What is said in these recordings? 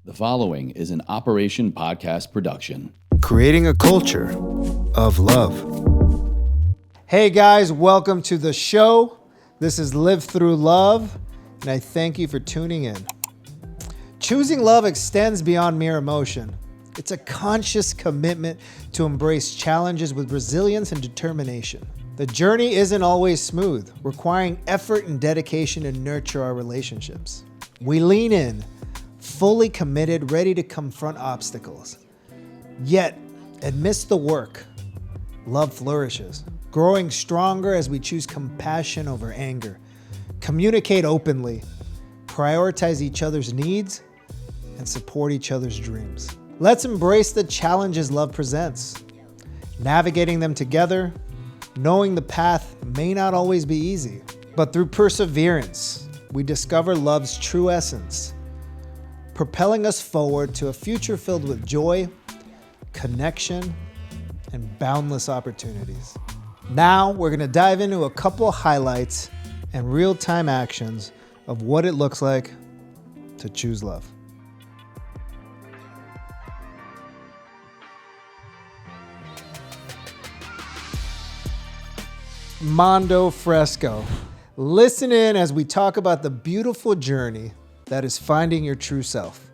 The following is an Operation Podcast production. Creating a culture of love. Hey guys, welcome to the show. This is Live Through Love, and I thank you for tuning in. Choosing love extends beyond mere emotion. It's a conscious commitment to embrace challenges with resilience and determination. The journey isn't always smooth, requiring effort and dedication to nurture our relationships. We lean in, fully committed, ready to confront obstacles. Yet, amidst the work, love flourishes, growing stronger as we choose compassion over anger, communicate openly, prioritize each other's needs, and support each other's dreams. Let's embrace the challenges love presents, navigating them together, knowing the path may not always be easy, but through perseverance, we discover love's true essence, propelling us forward to a future filled with joy, connection, and boundless opportunities. Now, we're going to dive into a couple highlights and real-time actions of what it looks like to choose love. Mando Fresko. Listen in as we talk about the beautiful journey that is finding your true self,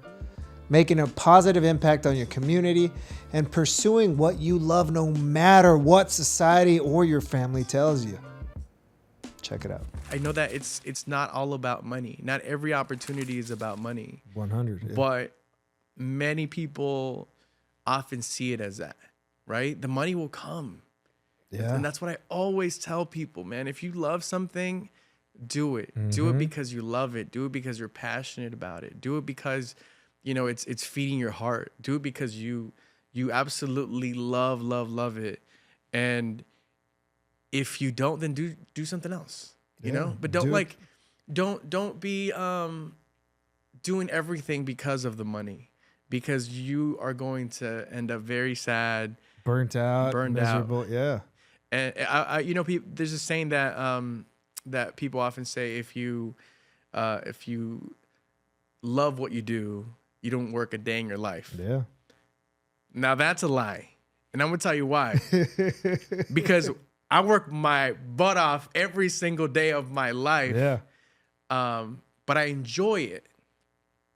making a positive impact on your community, and pursuing what you love no matter what society or your family tells you. Check it out. I know that it's not all about money. Not every opportunity is about money. 100. Yeah. But many people often see it as that, right? The money will come. Yeah. And that's what I always tell people, man. If you love something, do it. Do it because you love it. Do it because you're passionate about it. Do it because, you know, it's feeding your heart. Do it because you absolutely love it. And if you don't, then do something else. You know? But don't be doing everything because of the money, because you are going to end up very sad, Burned out, miserable. Yeah. And I you know, there's a saying that that people often say: if you love what you do, you don't work a day in your life. Yeah. Now that's a lie, and I'm gonna tell you why. Because I work my butt off every single day of my life. Yeah. But I enjoy it,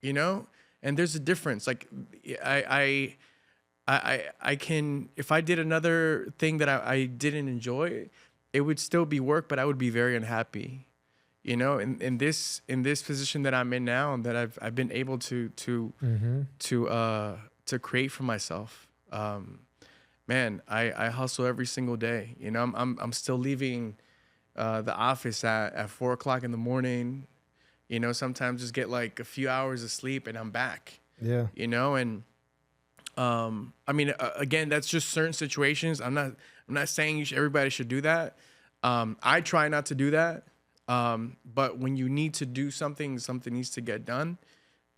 you know. And there's a difference. Like I can, if I did another thing that I didn't enjoy, it would still be work, but I would be very unhappy, you know. In this position that I'm in now, and that I've been able to create for myself, man, I hustle every single day. You know, I'm still leaving the office at 4:00 in the morning. You know, sometimes just get like a few hours of sleep and I'm back. Yeah. You know, and I mean, again, that's just certain situations. I'm not saying everybody should do that. I try not to do that. But when you need to do something needs to get done,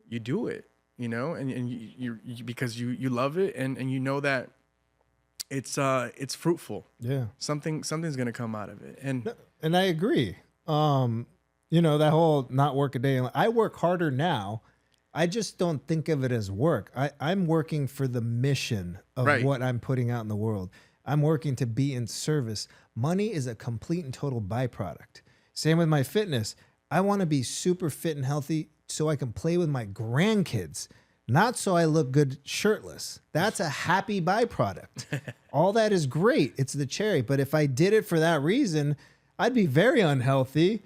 you do it, you know, and you because you love it and you know that it's fruitful. Yeah. Something's going to come out of it. And I agree. You know, that whole not work a day. I work harder now. I just don't think of it as work. I'm working for the mission of what I'm putting out in the world. I'm working to be in service. Money is a complete and total byproduct. Same with my fitness. I want to be super fit and healthy so I can play with my grandkids, not so I look good shirtless. That's a happy byproduct. All that is great. It's the cherry. But if I did it for that reason, I'd be very unhealthy,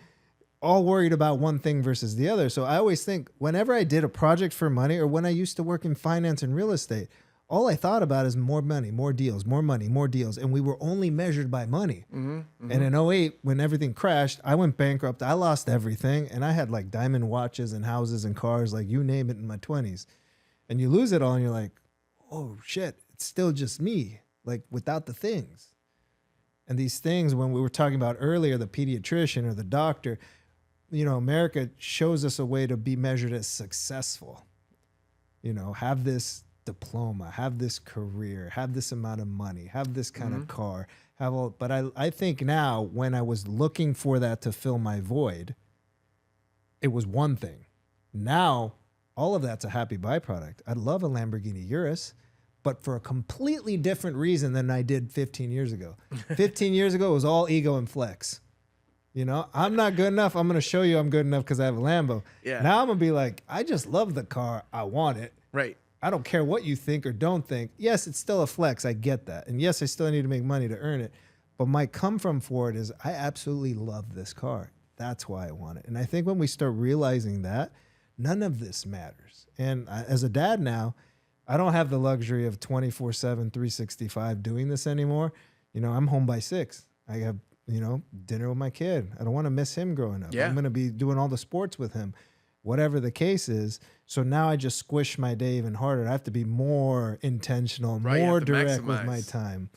all worried about one thing versus the other. So I always think whenever I did a project for money, or when I used to work in finance and real estate, all I thought about is more money, more deals, more money, more deals. And we were only measured by money. And in 2008, when everything crashed, I went bankrupt. I lost everything. And I had like diamond watches and houses and cars, like you name it, in my 20s. And you lose it all and you're like, oh shit, it's still just me, like without the things. And these things, when we were talking about earlier, the pediatrician or the doctor, you know, America shows us a way to be measured as successful. You know, have this diploma, have this career, have this amount of money, have this kind of car, have all. But I think now, when I was looking for that to fill my void, it was one thing. Now all of that's a happy byproduct. I love a Lamborghini Urus, but for a completely different reason than I did 15 years ago. 15 years ago, it was all ego and flex. You know, I'm not good enough. I'm going to show you I'm good enough because I have a Lambo. Yeah. Now I'm going to be like, I just love the car. I want it. Right. I don't care what you think or don't think. Yes, it's still a flex. I get that. And yes, I still need to make money to earn it. But my come from for it is I absolutely love this car. That's why I want it. And I think when we start realizing that, none of this matters. And as a dad now, I don't have the luxury of 24/7, 365 doing this anymore. You know, I'm home by 6. I have, you know, dinner with my kid. I don't want to miss him growing up. Yeah. I'm going to be doing all the sports with him, whatever the case is. So now I just squish my day even harder. I have to be more intentional, Right, you more have to direct with my maximize. time.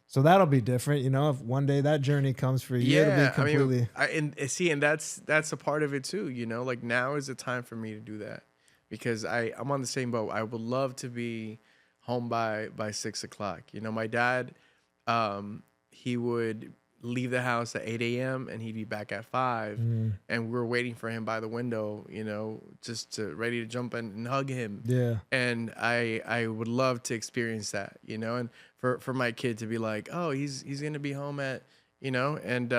So that'll be different. You know, if one day that journey comes for you, it'll be completely. And that's a part of it too. You know, like now is the time for me to do that because I'm on the same boat. I would love to be home by 6 o'clock. You know, my dad, he would leave the house at 8 a.m. and he'd be back at 5. And we were waiting for him by the window, you know, just ready to jump in and hug him. Yeah. And I would love to experience that, you know, and for my kid to be like, oh, he's going to be home at, you know, and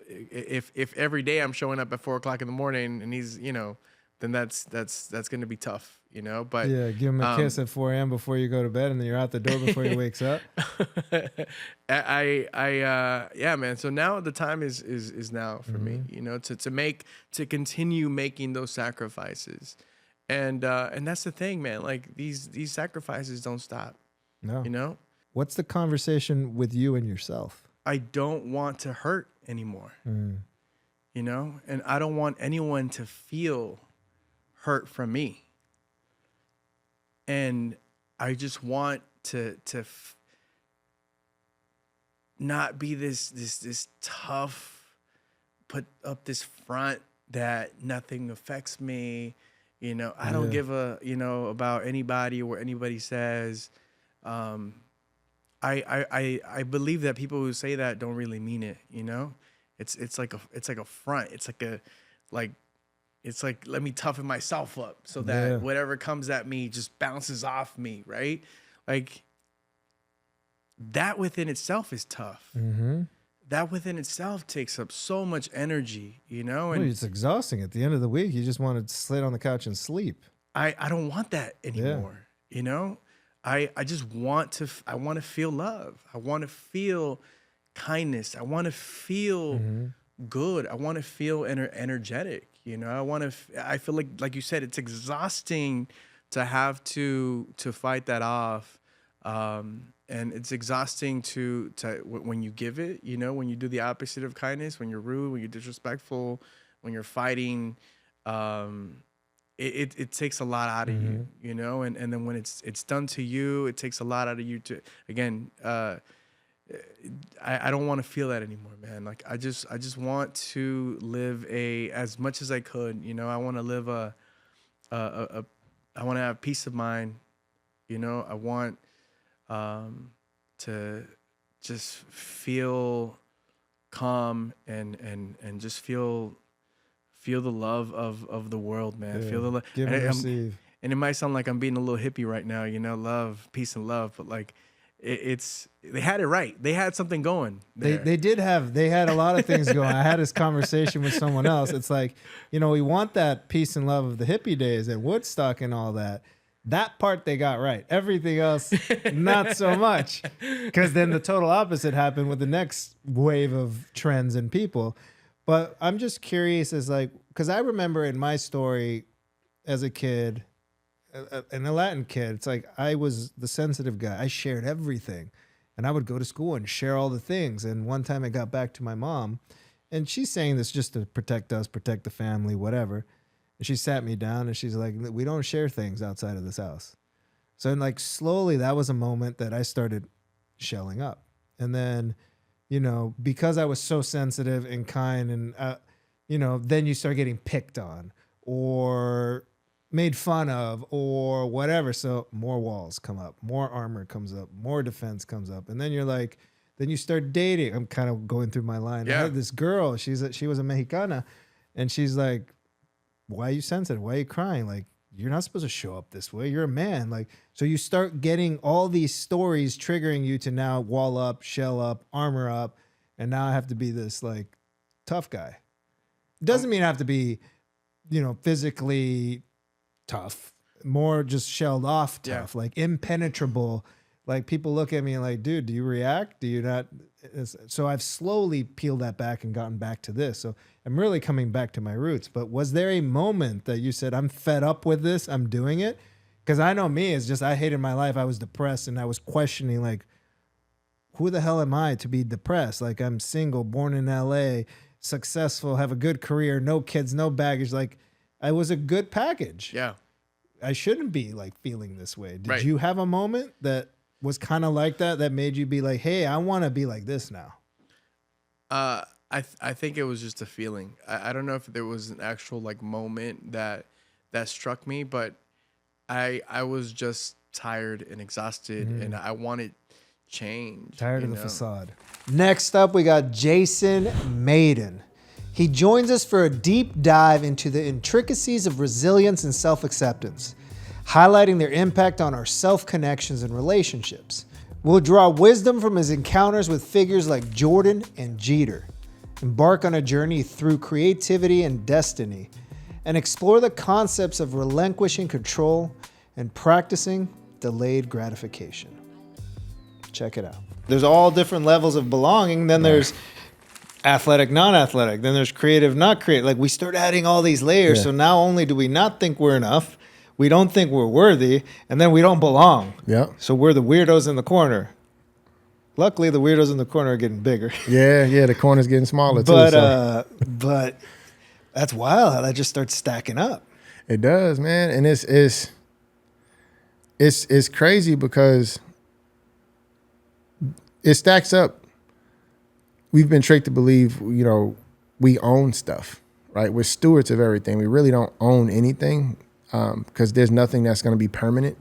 if every day I'm showing up at 4 o'clock in the morning and he's, you know, then that's going to be tough, you know, but Yeah, give him a kiss at 4 a.m. before you go to bed, and then you're out the door before he wakes up. Yeah, man. So now the time is now for me, you know, to continue making those sacrifices. And that's the thing, man. Like these sacrifices don't stop, No. you know? What's the conversation with you and yourself? I don't want to hurt anymore, you know? And I don't want anyone to feel hurt from me. And I just want to not be this tough, put up this front that nothing affects me. You know, I don't give a, you know, about anybody or what anybody says. I believe that people who say that don't really mean it, you know? It's like a front. It's like, let me toughen myself up so that whatever comes at me just bounces off me, right? Like, that within itself is tough. That within itself takes up so much energy, you know? And It's exhausting. At the end of the week, you just want to sit on the couch and sleep. I don't want that anymore, you know? I just want to feel love. I want to feel kindness. I want to feel good. I want to feel energetic. You know, I feel like you said, it's exhausting to have to fight that off. And it's exhausting to when you give it, you know, when you do the opposite of kindness, when you're rude, when you're disrespectful, when you're fighting, it takes a lot out of you, you know, and then when it's done to you, it takes a lot out of you to, again, I don't want to feel that anymore, man. Like I just want to live as much as I could, you know. I want to live I want to have peace of mind, you know. I want to just feel calm and just feel the love of the world, man. Feel the love. Give and receive. And it might sound like I'm being a little hippie right now, you know, love, peace and love, but like they had it right. They had something going there. They had a lot of things going. I had this conversation with someone else. It's like, you know, we want that peace and love of the hippie days and Woodstock and all that. That part they got right. Everything else, not so much. Because then the total opposite happened with the next wave of trends and people. But I'm just curious as like, because I remember in my story as a kid, and a Latin kid, it's like I was the sensitive guy. I shared everything. And I would go to school and share all the things. And one time I got back to my mom, and she's saying this just to protect us, protect the family, whatever. And she sat me down and she's like, we don't share things outside of this house. So like slowly that was a moment that I started shelling up. And then, you know, because I was so sensitive and kind and, you know, then you start getting picked on or made fun of or whatever. So more walls come up, more armor comes up, more defense comes up. And then you're like, then you start dating. I'm kind of going through my line. I had this girl, she was a Mexicana, and she's like, why are you sensitive? Why are you crying? Like, you're not supposed to show up this way. You're a man. Like, so you start getting all these stories triggering you to now wall up, shell up, armor up. And now I have to be this like tough guy. Doesn't mean I have to be, physically tough, more just shelled off tough, like impenetrable. Like people look at me and like, dude, do you react? Do you not? So I've slowly peeled that back and gotten back to this. So I'm really coming back to my roots. But was there a moment that you said, I'm fed up with this, I'm doing it? Because I know me, it's just I hated my life. I was depressed and I was questioning like, who the hell am I to be depressed? Like I'm single, born in LA, successful, have a good career, no kids, no baggage. Like I was a good package. Yeah. I shouldn't be like feeling this way. Did you have a moment that was kind of like that made you be like, hey, I want to be like this now? I think it was just a feeling. I don't know if there was an actual like moment that struck me, but I was just tired and exhausted and I wanted change. Tired of the facade. Next up, we got Jason Mayden. He joins us for a deep dive into the intricacies of resilience and self-acceptance, highlighting their impact on our self-connections and relationships. We'll draw wisdom from his encounters with figures like Jordan and Jeter, embark on a journey through creativity and destiny, and explore the concepts of relinquishing control and practicing delayed gratification. Check it out. There's all different levels of belonging. Then there's athletic, non-athletic. Then there's creative, not creative. Like we start adding all these layers. Yeah. So now only do we not think we're enough, we don't think we're worthy, and then we don't belong. Yeah. So we're the weirdos in the corner. Luckily, the weirdos in the corner are getting bigger. Yeah, the corner's getting smaller too. But that's wild how that just starts stacking up. It does, man, and it's crazy because it stacks up. We've been tricked to believe, we own stuff, right? We're stewards of everything. We really don't own anything because there's nothing that's going to be permanent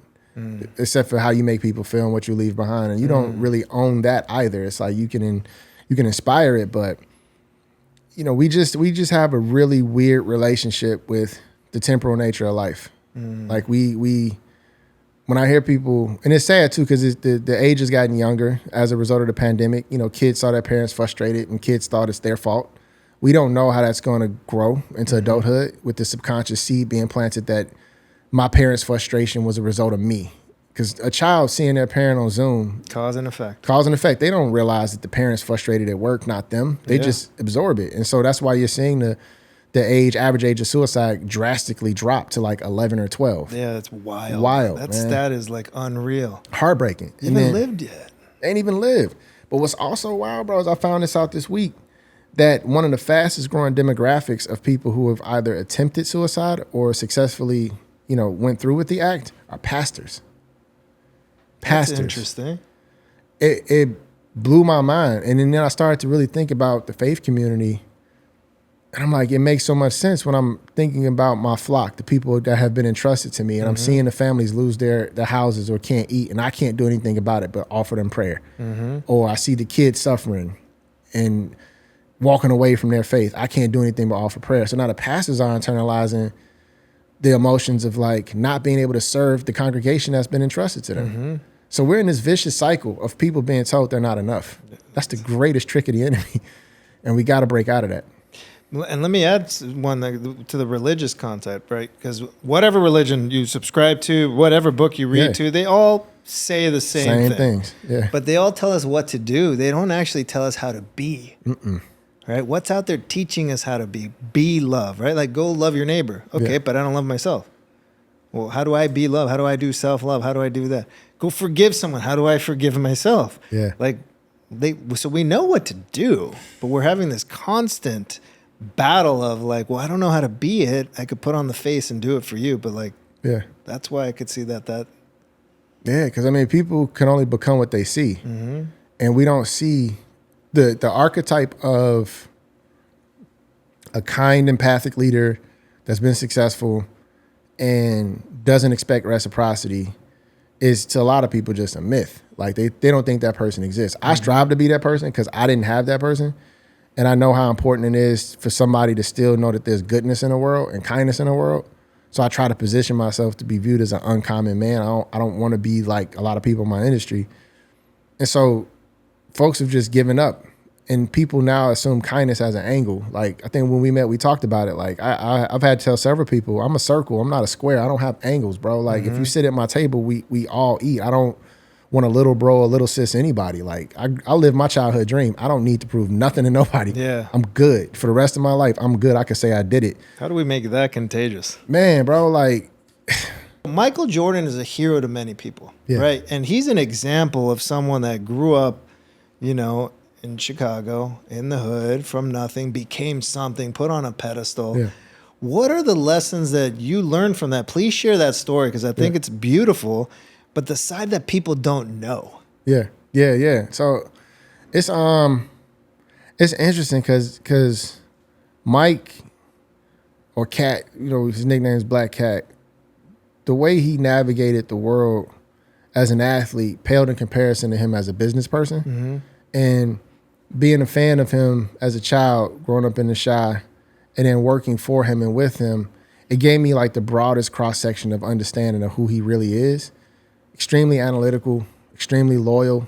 except for how you make people feel and what you leave behind. And you don't really own that either. It's like you can inspire it, but we just have a really weird relationship with the temporal nature of life. Like we when I hear people, and it's sad too, because the age has gotten younger as a result of the pandemic. Kids saw their parents frustrated and kids thought it's their fault. We don't know how that's going to grow into adulthood with the subconscious seed being planted that my parents' frustration was a result of me. Because a child seeing their parent on Zoom. Cause and effect. They don't realize that the parent's frustrated at work, not them. They just absorb it. And so that's why you're seeing the average age of suicide drastically drop to like 11 or 12. Yeah, that's wild. That stat is like unreal. Heartbreaking. They haven't lived yet. They ain't even lived. But what's also wild, bro, is I found this out this week, that one of the fastest growing demographics of people who have either attempted suicide or successfully, went through with the act are pastors. Pastors. That's interesting. It blew my mind. And then I started to really think about the faith community. And I'm like, it makes so much sense when I'm thinking about my flock, the people that have been entrusted to me, and I'm seeing the families lose their houses or can't eat, and I can't do anything about it but offer them prayer. Or I see the kids suffering and walking away from their faith. I can't do anything but offer prayer. So now the pastors are internalizing the emotions of like not being able to serve the congregation that's been entrusted to them. So we're in this vicious cycle of people being told they're not enough. That's the greatest trick of the enemy, and we got to break out of that. And let me add one to the religious concept, right? Because whatever religion you subscribe to, whatever book you read to, they all say the same things. Yeah. But they all tell us what to do. They don't actually tell us how to be. Right? What's out there teaching us how to be? Be love, right? Like go love your neighbor. Okay, but I don't love myself. Well, how do I be love? How do I do self-love? How do I do that? Go forgive someone. How do I forgive myself? Yeah. So we know what to do, but we're having this constant battle of like, well, I don't know how to be it. I could put on the face and do it for you, but that's why I could see that. Yeah, because people can only become what they see, and we don't see the archetype of a kind, empathic leader that's been successful and doesn't expect reciprocity is to a lot of people just a myth. Like they don't think that person exists. I strive to be that person because I didn't have that person. And I know how important it is for somebody to still know that there's goodness in the world and kindness in the world. So I try to position myself to be viewed as an uncommon man. I don't want to be like a lot of people in my industry. And so folks have just given up, and people now assume kindness as an angle. Like, I think when we met, we talked about it. Like, I've had to tell several people, I'm a circle. I'm not a square. I don't have angles, bro. Like, if you sit at my table, we all eat. I don't want a little bro, a little sis, anybody. Like, I live my childhood dream. I don't need to prove nothing to nobody. Yeah. I'm good. For the rest of my life, I'm good. I can say I did it. How do we make that contagious? Man, bro, like... Michael Jordan is a hero to many people, right? And he's an example of someone that grew up, you know, in Chicago, in the hood, from nothing, became something, put on a pedestal. Yeah. What are the lessons that you learned from that? Please share that story, because I think it's beautiful, but the side that people don't know. Yeah. So it's interesting because Mike, or Cat, you know, his nickname is Black Cat. The way he navigated the world as an athlete paled in comparison to him as a business person. Mm-hmm. And being a fan of him as a child, growing up in the Chi, and then working for him and with him, it gave me like the broadest cross-section of understanding of who he really is. Extremely analytical, extremely loyal,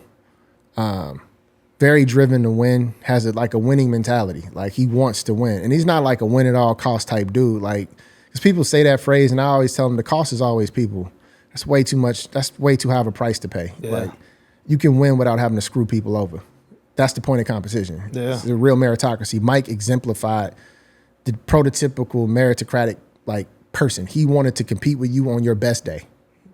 very driven to win, has like a winning mentality. Like, he wants to win. And he's not like a win at all cost type dude. Like, because people say that phrase, and I always tell them the cost is always people. That's way too much. That's way too high of a price to pay. Yeah. Like, you can win without having to screw people over. That's the point of competition. Yeah. It's the real meritocracy. Mike exemplified the prototypical meritocratic like person. He wanted to compete with you on your best day.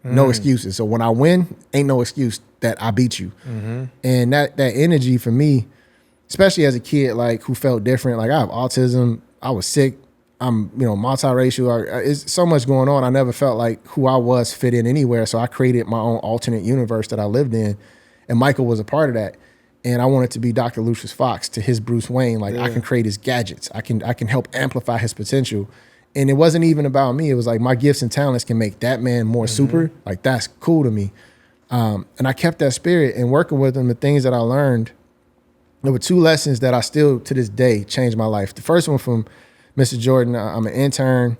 No excuses. So when I win, ain't no excuse that I beat you. Mm-hmm. And that energy for me, especially as a kid, like, who felt different. Like, I have autism. I was sick. I'm, you know, multiracial. It's so much going on. I never felt like who I was fit in anywhere. So I created my own alternate universe that I lived in. And Michael was a part of that. And I wanted to be Dr. Lucius Fox to his Bruce Wayne. Like, I can create his gadgets. I can help amplify his potential. And it wasn't even about me. It was like, my gifts and talents can make that man more super. Like, that's cool to me. And I kept that spirit, and working with him, the things that I learned, there were 2 lessons that I still, to this day, changed my life. The first one from Mr. Jordan, I'm an intern,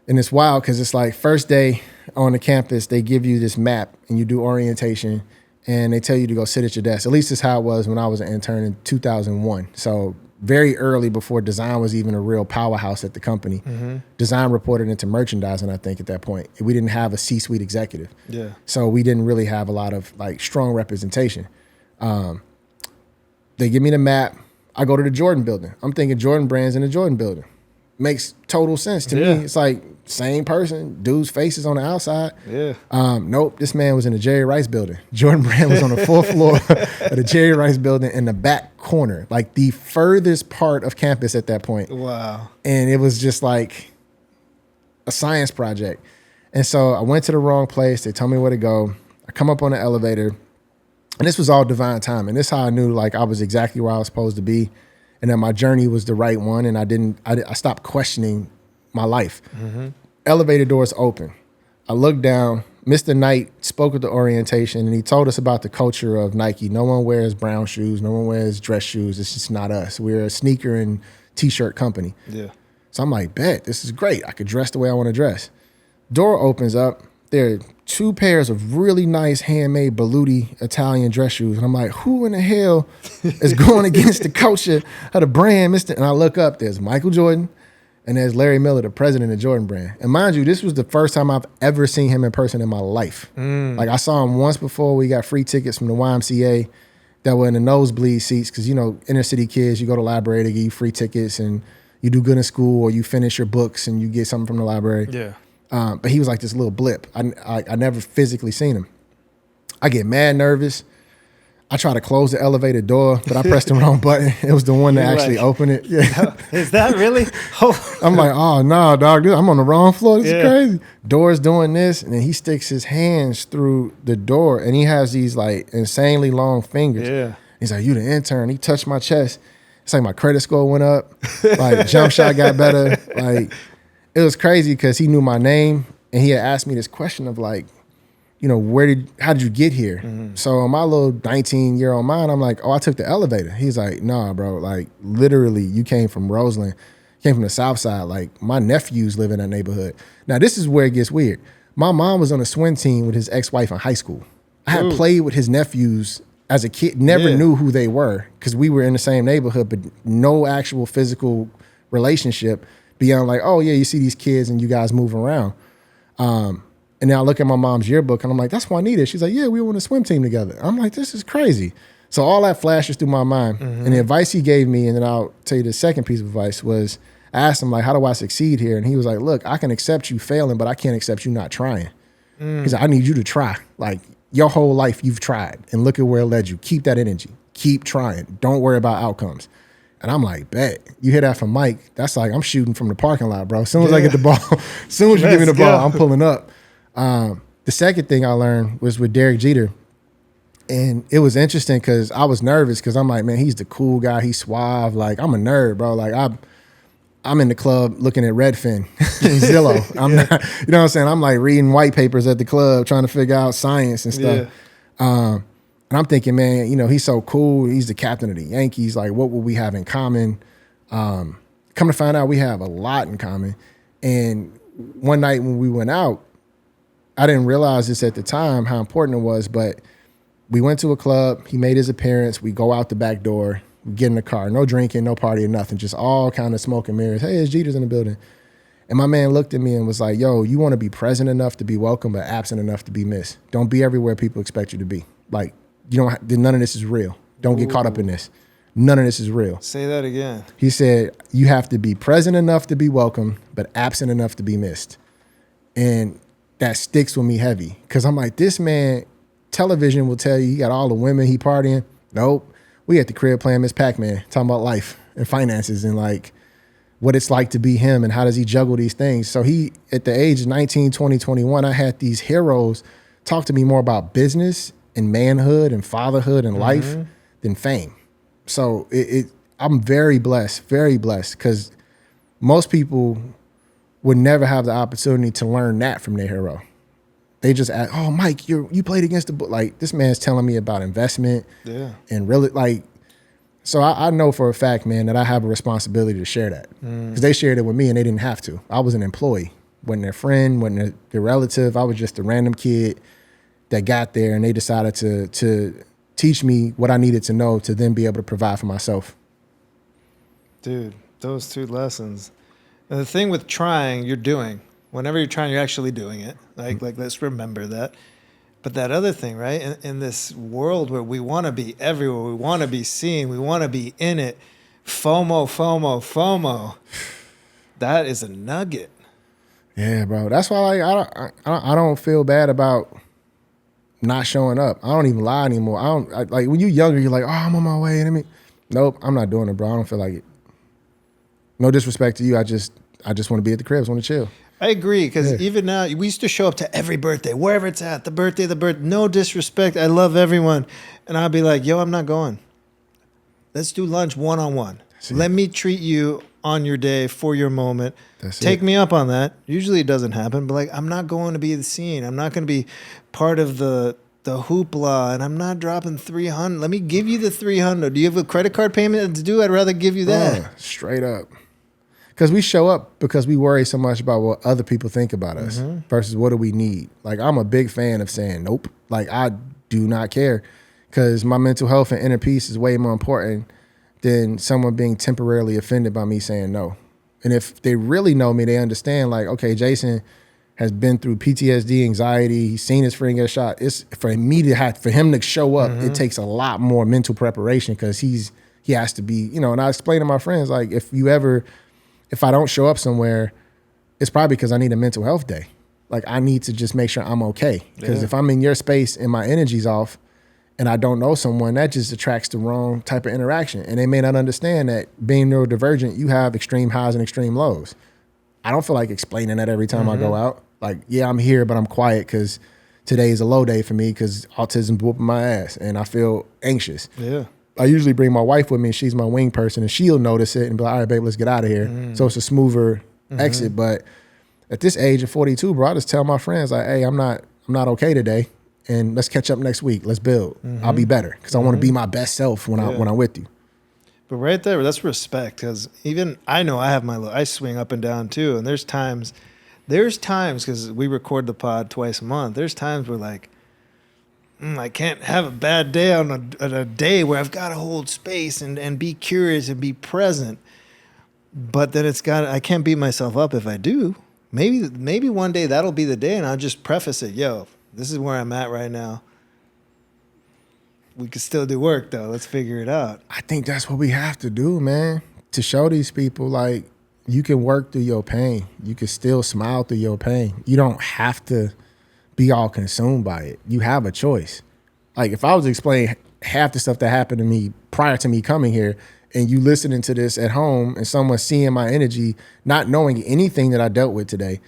and it's wild because it's like, first day on the campus, they give you this map and you do orientation, and they tell you to go sit at your desk. At least it's how it was when I was an intern in 2001. So very early, before design was even a real powerhouse at the company. Mm-hmm. Design reported into merchandising, I think, at that point. We didn't have a C-suite executive. Yeah. So we didn't really have a lot of like strong representation. They give me the map. I go to the Jordan building. I'm thinking Jordan Brand's in the Jordan building. Makes total sense to me. It's like, same person, dude's face is on the outside. Yeah. Nope, this man was in the Jerry Rice building. Jordan Brand was on the 4th floor of the Jerry Rice building in the back corner, like the furthest part of campus at that point. Wow. And it was just like a science project. And so I went to the wrong place. They told me where to go. I come up on the elevator, and this was all divine timing. This is how I knew like I was exactly where I was supposed to be, and that my journey was the right one. And I stopped questioning my life. Mm-hmm. Elevator doors open. I looked down. Mr. Knight spoke at the orientation, and he told us about the culture of Nike. No one wears brown shoes. No one wears dress shoes. It's just not us. We're a sneaker and T-shirt company. Yeah. So I'm like, bet, this is great. I could dress the way I want to dress. Door opens up. There are 2 pairs of really nice handmade Baluti Italian dress shoes. And I'm like, who in the hell is going against the culture of the brand, Mr.? And I look up, there's Michael Jordan, and there's Larry Miller, the president of Jordan Brand. And mind you, this was the first time I've ever seen him in person in my life. Like, I saw him once before. We got free tickets from the YMCA that were in the nosebleed seats, because, you know, inner city kids, you go to the library, they give you free tickets, and you do good in school, or you finish your books and you get something from the library. Yeah. But he was like this little blip. I never physically seen him. I get mad nervous. I try to close the elevator door, but I pressed the wrong button. It was the one that actually opened it. Yeah. Is that really? I'm like, oh, no, dog. Dude, I'm on the wrong floor. This is crazy. Door's doing this, and then he sticks his hands through the door, and he has these like insanely long fingers. Yeah. He's like, you the intern. He touched my chest. It's like my credit score went up. Like, jump shot got better. Like, it was crazy because he knew my name, and he had asked me this question of like, you know, how did you get here? Mm-hmm. So in my little 19-year-old mind, I'm like, oh, I took the elevator. He's like, nah, bro, like literally you came from Roseland. came from the South Side. Like my nephews live in that neighborhood. Now this is where it gets weird. My mom was on a swim team with his ex-wife in high school. I had played with his nephews as a kid, never knew who they were because we were in the same neighborhood, but no actual physical relationship beyond like, oh yeah, you see these kids and you guys move around. And now I look at my mom's yearbook and I'm like, that's Juanita. She's like, yeah, we were on a swim team together. I'm like, this is crazy. So all that flashes through my mind. And the advice he gave me, and then I'll tell you the second piece of advice was, I asked him like, how do I succeed here? And he was like, look, I can accept you failing, but I can't accept you not trying. He's like, I need you to try. Like your whole life you've tried and look at where it led you. Keep that energy. Keep trying. Don't worry about outcomes. And I'm like, bet. You hear that from Mike, that's like, I'm shooting from the parking lot, bro. As soon as I get the ball, as soon as you give me the ball, I'm pulling up. The second thing I learned was with Derek Jeter. And it was interesting because I was nervous because I'm like, man, he's the cool guy. He's suave. Like, I'm a nerd, bro. Like, I'm in the club looking at Redfin and Zillow. I'm not, you know what I'm saying? I'm like reading white papers at the club trying to figure out science and stuff. And I'm thinking, man, you know, he's so cool. He's the captain of the Yankees. Like, what will we have in common? Come to find out, we have a lot in common. And one night when we went out, I didn't realize this at the time, how important it was, but we went to a club. He made his appearance. We go out the back door. We get in the car. No drinking, no partying, nothing. Just all kind of smoke and mirrors. Hey, it's Jeter's in the building. And my man looked at me and was like, yo, you want to be present enough to be welcome, but absent enough to be missed. Don't be everywhere people expect you to be. Like, you don't. None of this is real. Don't get caught up in this. None of this is real. Say that again. He said, you have to be present enough to be welcome, but absent enough to be missed. And that sticks with me heavy. Because I'm like, this man, television will tell you he got all the women he partying. Nope. We at the crib playing Miss Pac-Man, talking about life and finances and like what it's like to be him and how does he juggle these things. So he, at the age of 19, 20, 21, I had these heroes talk to me more about business and manhood and fatherhood and life than fame. So I'm very blessed because most people would never have the opportunity to learn that from their hero. They just ask, oh, Mike, you played against the book. Like, this man's telling me about investment and really, like, so I know for a fact, man, that I have a responsibility to share that. Because they shared it with me and they didn't have to. I was an employee. Wasn't their friend, wasn't their relative. I was just a random kid that got there and they decided to teach me what I needed to know to then be able to provide for myself. Dude, those two lessons. And the thing with trying, you're doing. Whenever you're trying, you're actually doing it. Like let's remember that. But that other thing, right? In this world where we want to be everywhere, we want to be seen, we want to be in it. FOMO. That is a nugget. Yeah, bro. That's why I don't feel bad about not showing up. I don't even lie anymore. Like when you're younger, you're like, oh, I'm on my way. Nope, I'm not doing it, bro. I don't feel like it. No disrespect to you. I just want to be at the crib. I just want to chill. I agree, because even now, we used to show up to every birthday, wherever it's at, the birthday, no disrespect. I love everyone. And I'll be like, yo, I'm not going. Let's do lunch one-on-one. Let me treat you on your day for your moment. Take me up on that. Usually it doesn't happen, but like, I'm not going to be the scene. I'm not going to be part of the hoopla, and I'm not dropping 300. Let me give you the 300. Do you have a credit card payment to do? I'd rather give you that. Straight up. Because we show up because we worry so much about what other people think about us versus what do we need. Like, I'm a big fan of saying nope. Like, I do not care because my mental health and inner peace is way more important than someone being temporarily offended by me saying no. And if they really know me, they understand, like, okay, Jason has been through PTSD, anxiety, he's seen his friend get shot. It's for him to show up, it takes a lot more mental preparation because he has to be, you know, and I explain to my friends, like, if I don't show up somewhere, it's probably because I need a mental health day. Like, I need to just make sure I'm okay. Because if I'm in your space and my energy's off and I don't know someone, that just attracts the wrong type of interaction. And they may not understand that being neurodivergent, you have extreme highs and extreme lows. I don't feel like explaining that every time I go out. Like, yeah, I'm here, but I'm quiet because today is a low day for me because autism's whooping my ass and I feel anxious. Yeah. I usually bring my wife with me and she's my wing person and she'll notice it and be like, all right, babe, let's get out of here. So it's a smoother exit. But at this age of 42, bro, I just tell my friends, like, hey, I'm not okay today and let's catch up next week. Let's build. I'll be better because I want to be my best self when I'm with you. But right there, that's respect. Because even I know I have I swing up and down too. And there's times because we record the pod twice a month. There's times where like, I can't have a bad day on a day where I've got to hold space and be curious and be present. But then I can't beat myself up if I do. Maybe one day that'll be the day, and I'll just preface it. Yo, this is where I'm at right now. We could still do work though. Let's figure it out. I think that's what we have to do, man. To show these people like you can work through your pain. You can still smile through your pain. You don't have to be all consumed by it. You have a choice. Like if I was to explain half the stuff that happened to me prior to me coming here, and you listening to this at home and someone seeing my energy, not knowing anything that I dealt with today,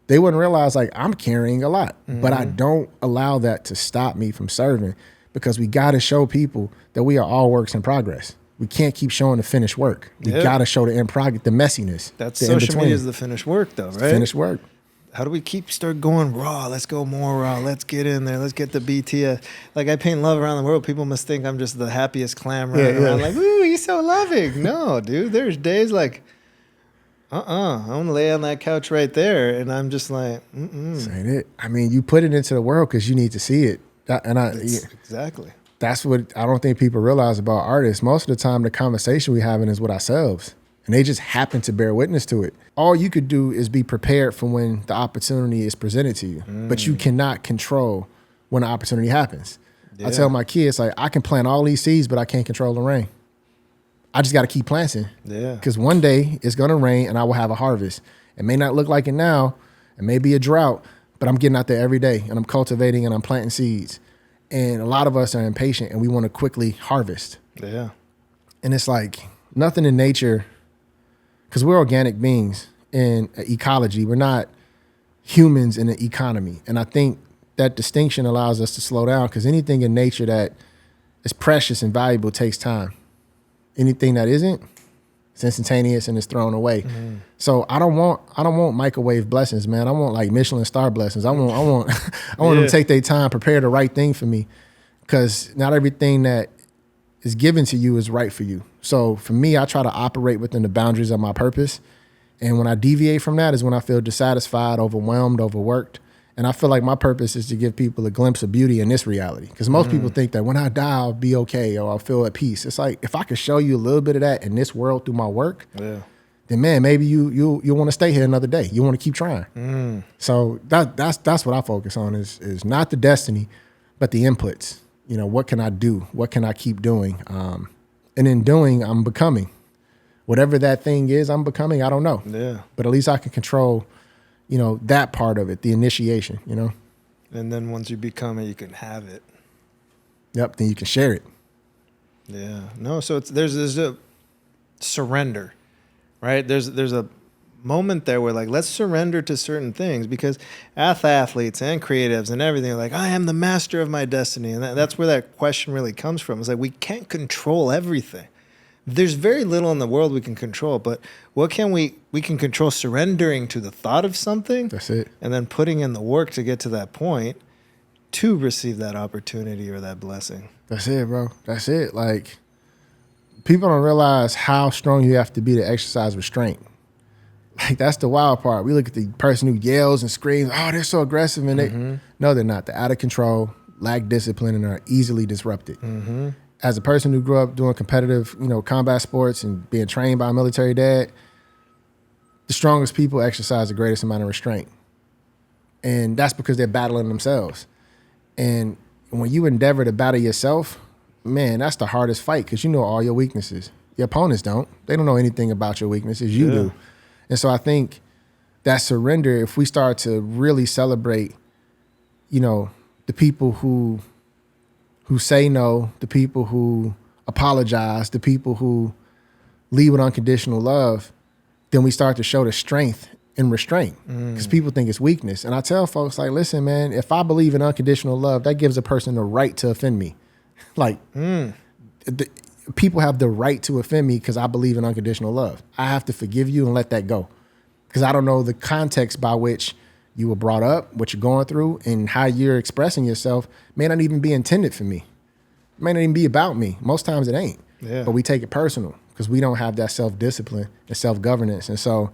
they wouldn't realize like I'm carrying a lot. But I don't allow that to stop me from serving, because we got to show people that we are all works in progress. We can't keep showing the finished work. We got to show the end progress, the messiness. That's social media is the finished work though, right? Finished work. How do we start going raw? Let's go more raw. Let's get in there. Let's get the BTS. Like I paint love around the world. People must think I'm just the happiest clam running around. Like, ooh, he's so loving. No, dude. There's days like, I'm gonna lay on that couch right there, and I'm just like, This ain't it. I mean, you put it into the world because you need to see it. Exactly. That's what I don't think people realize about artists. Most of the time, the conversation we having is with ourselves, and they just happen to bear witness to it. All you could do is be prepared for when the opportunity is presented to you, but you cannot control when the opportunity happens. I tell my kids, like, I can plant all these seeds, but I can't control the rain. I just got to keep planting. Yeah. Because one day it's going to rain and I will have a harvest. It may not look like it now. It may be a drought, but I'm getting out there every day and I'm cultivating and I'm planting seeds. And a lot of us are impatient and we want to quickly harvest. Yeah. And it's like nothing in nature, because we're organic beings in ecology. We're not humans in an economy. And I think that distinction allows us to slow down, because anything in nature that is precious and valuable takes time. Anything that isn't, it's instantaneous and it's thrown away. So I don't want microwave blessings, man. I want like Michelin star blessings. I want them to take their time, prepare the right thing for me, because not everything that is given to you is right for you. So for me, I try to operate within the boundaries of my purpose. And when I deviate from that is when I feel dissatisfied, overwhelmed, overworked. And I feel like my purpose is to give people a glimpse of beauty in this reality. Because most people think that when I die, I'll be okay or I'll feel at peace. It's like, if I could show you a little bit of that in this world through my work, then man, maybe you'll want to stay here another day. You want to keep trying. So that's what I focus on is not the destiny, but the inputs. You know, what can I do? What can I keep doing? And in doing, I'm becoming. Whatever that thing is I'm becoming, I don't know. Yeah. But at least I can control, you know, that part of it, the initiation, you know? And then once you become it, you can have it. Yep, then you can share it. Yeah. No, so there's a surrender, right? There's a moment there where like, let's surrender to certain things, because athletes and creatives and everything are like, I am the master of my destiny. And that's where that question really comes from. It's like, we can't control everything. There's very little in the world we can control, but what can we can control surrendering to the thought of something. That's it. And then putting in the work to get to that point to receive that opportunity or that blessing. That's it, bro. That's it. Like, people don't realize how strong you have to be to exercise restraint. Like, that's the wild part. We look at the person who yells and screams, oh, they're so aggressive. And no, they're not. They're out of control, lack discipline, and are easily disrupted. As a person who grew up doing competitive, you know, combat sports and being trained by a military dad, the strongest people exercise the greatest amount of restraint. And that's because they're battling themselves. And when you endeavor to battle yourself, man, that's the hardest fight, because you know all your weaknesses. Your opponents don't. They don't know anything about your weaknesses. You do. And so I think that surrender, if we start to really celebrate, you know, the people who say no, the people who apologize, the people who lead with unconditional love, then we start to show the strength in restraint, because people think it's weakness. And I tell folks, like, listen, man, if I believe in unconditional love, that gives a person the right to offend me. Like, people have the right to offend me because I believe in unconditional love. I have to forgive you and let that go, because I don't know the context by which you were brought up, what you're going through, and how you're expressing yourself may not even be intended for me. It may not even be about me. Most times it ain't. Yeah. But we take it personal because we don't have that self-discipline and self-governance. And so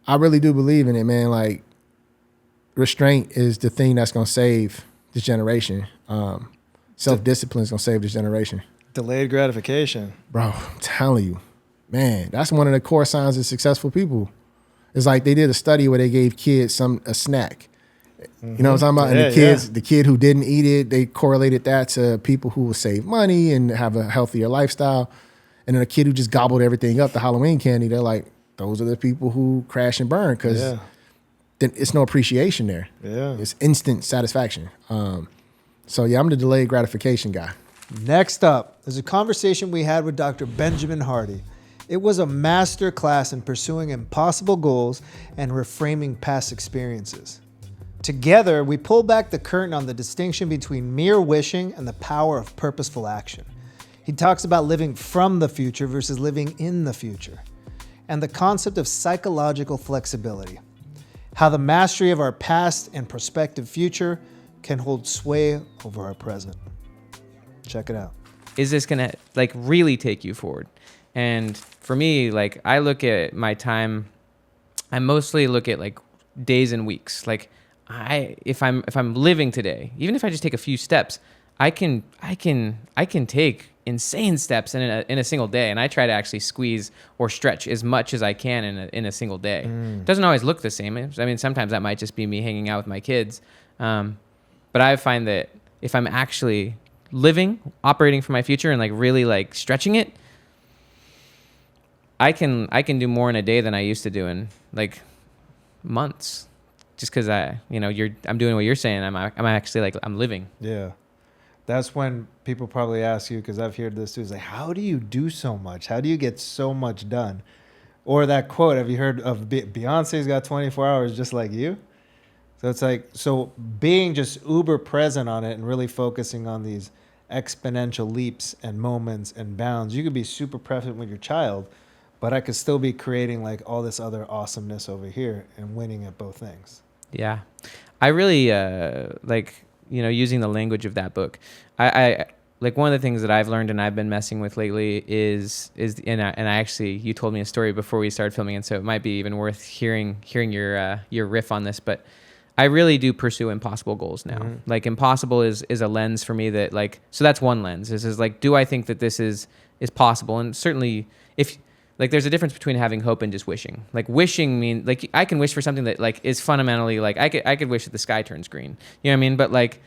I really do believe in it, man. Like, restraint is the thing that's going to save this generation. Self-discipline is going to save this generation. Delayed gratification. Bro, I'm telling you, man, that's one of the core signs of successful people. It's like they did a study where they gave kids a snack. You know what I'm talking about? And the kid who didn't eat it, they correlated that to people who will save money and have a healthier lifestyle. And then a kid who just gobbled everything up, the Halloween candy, they're like, those are the people who crash and burn, because then it's no appreciation there. Yeah. It's instant satisfaction. So yeah, I'm the delayed gratification guy. Next up is a conversation we had with Dr. Benjamin Hardy. It was a master class in pursuing impossible goals and reframing past experiences. Together, we pull back the curtain on the distinction between mere wishing and the power of purposeful action. He talks about living from the future versus living in the future, and the concept of psychological flexibility, how the mastery of our past and prospective future can hold sway over our present. Check it out. Is this going to like really take you forward? And for me, like, I look at my time, I mostly look at like days and weeks. Like, if I'm living today, even if I just take a few steps, I can take insane steps in a single day, and I try to actually squeeze or stretch as much as I can in a single day. It doesn't always look the same. I mean, sometimes that might just be me hanging out with my kids, but I find that if I'm actually living, operating for my future, and like really like stretching it, I can do more in a day than I used to do in like months. Just because I'm doing what you're saying. I'm actually like, I'm living. Yeah. That's when people probably ask you, because I've heard this too, is like, how do you do so much? How do you get so much done? Or that quote, have you heard of Beyonce's got 24 hours just like you? So it's like, so being just uber present on it and really focusing on these exponential leaps and moments and bounds. You could be super present with your child, but I could still be creating like all this other awesomeness over here and winning at both things. Yeah. I really using the language of that book. I like, one of the things that I've learned and I've been messing with lately is I actually, you told me a story before we started filming, and so it might be even worth hearing your riff on this, but I really do pursue impossible goals now. Mm-hmm. Like, impossible is a lens for me that, like, so that's one lens. This is like, do I think that this is possible? And certainly, if like, there's a difference between having hope and just wishing. Like, wishing mean, like, I can wish for something that like is fundamentally like, I could wish that the sky turns green. You know what I mean? But like,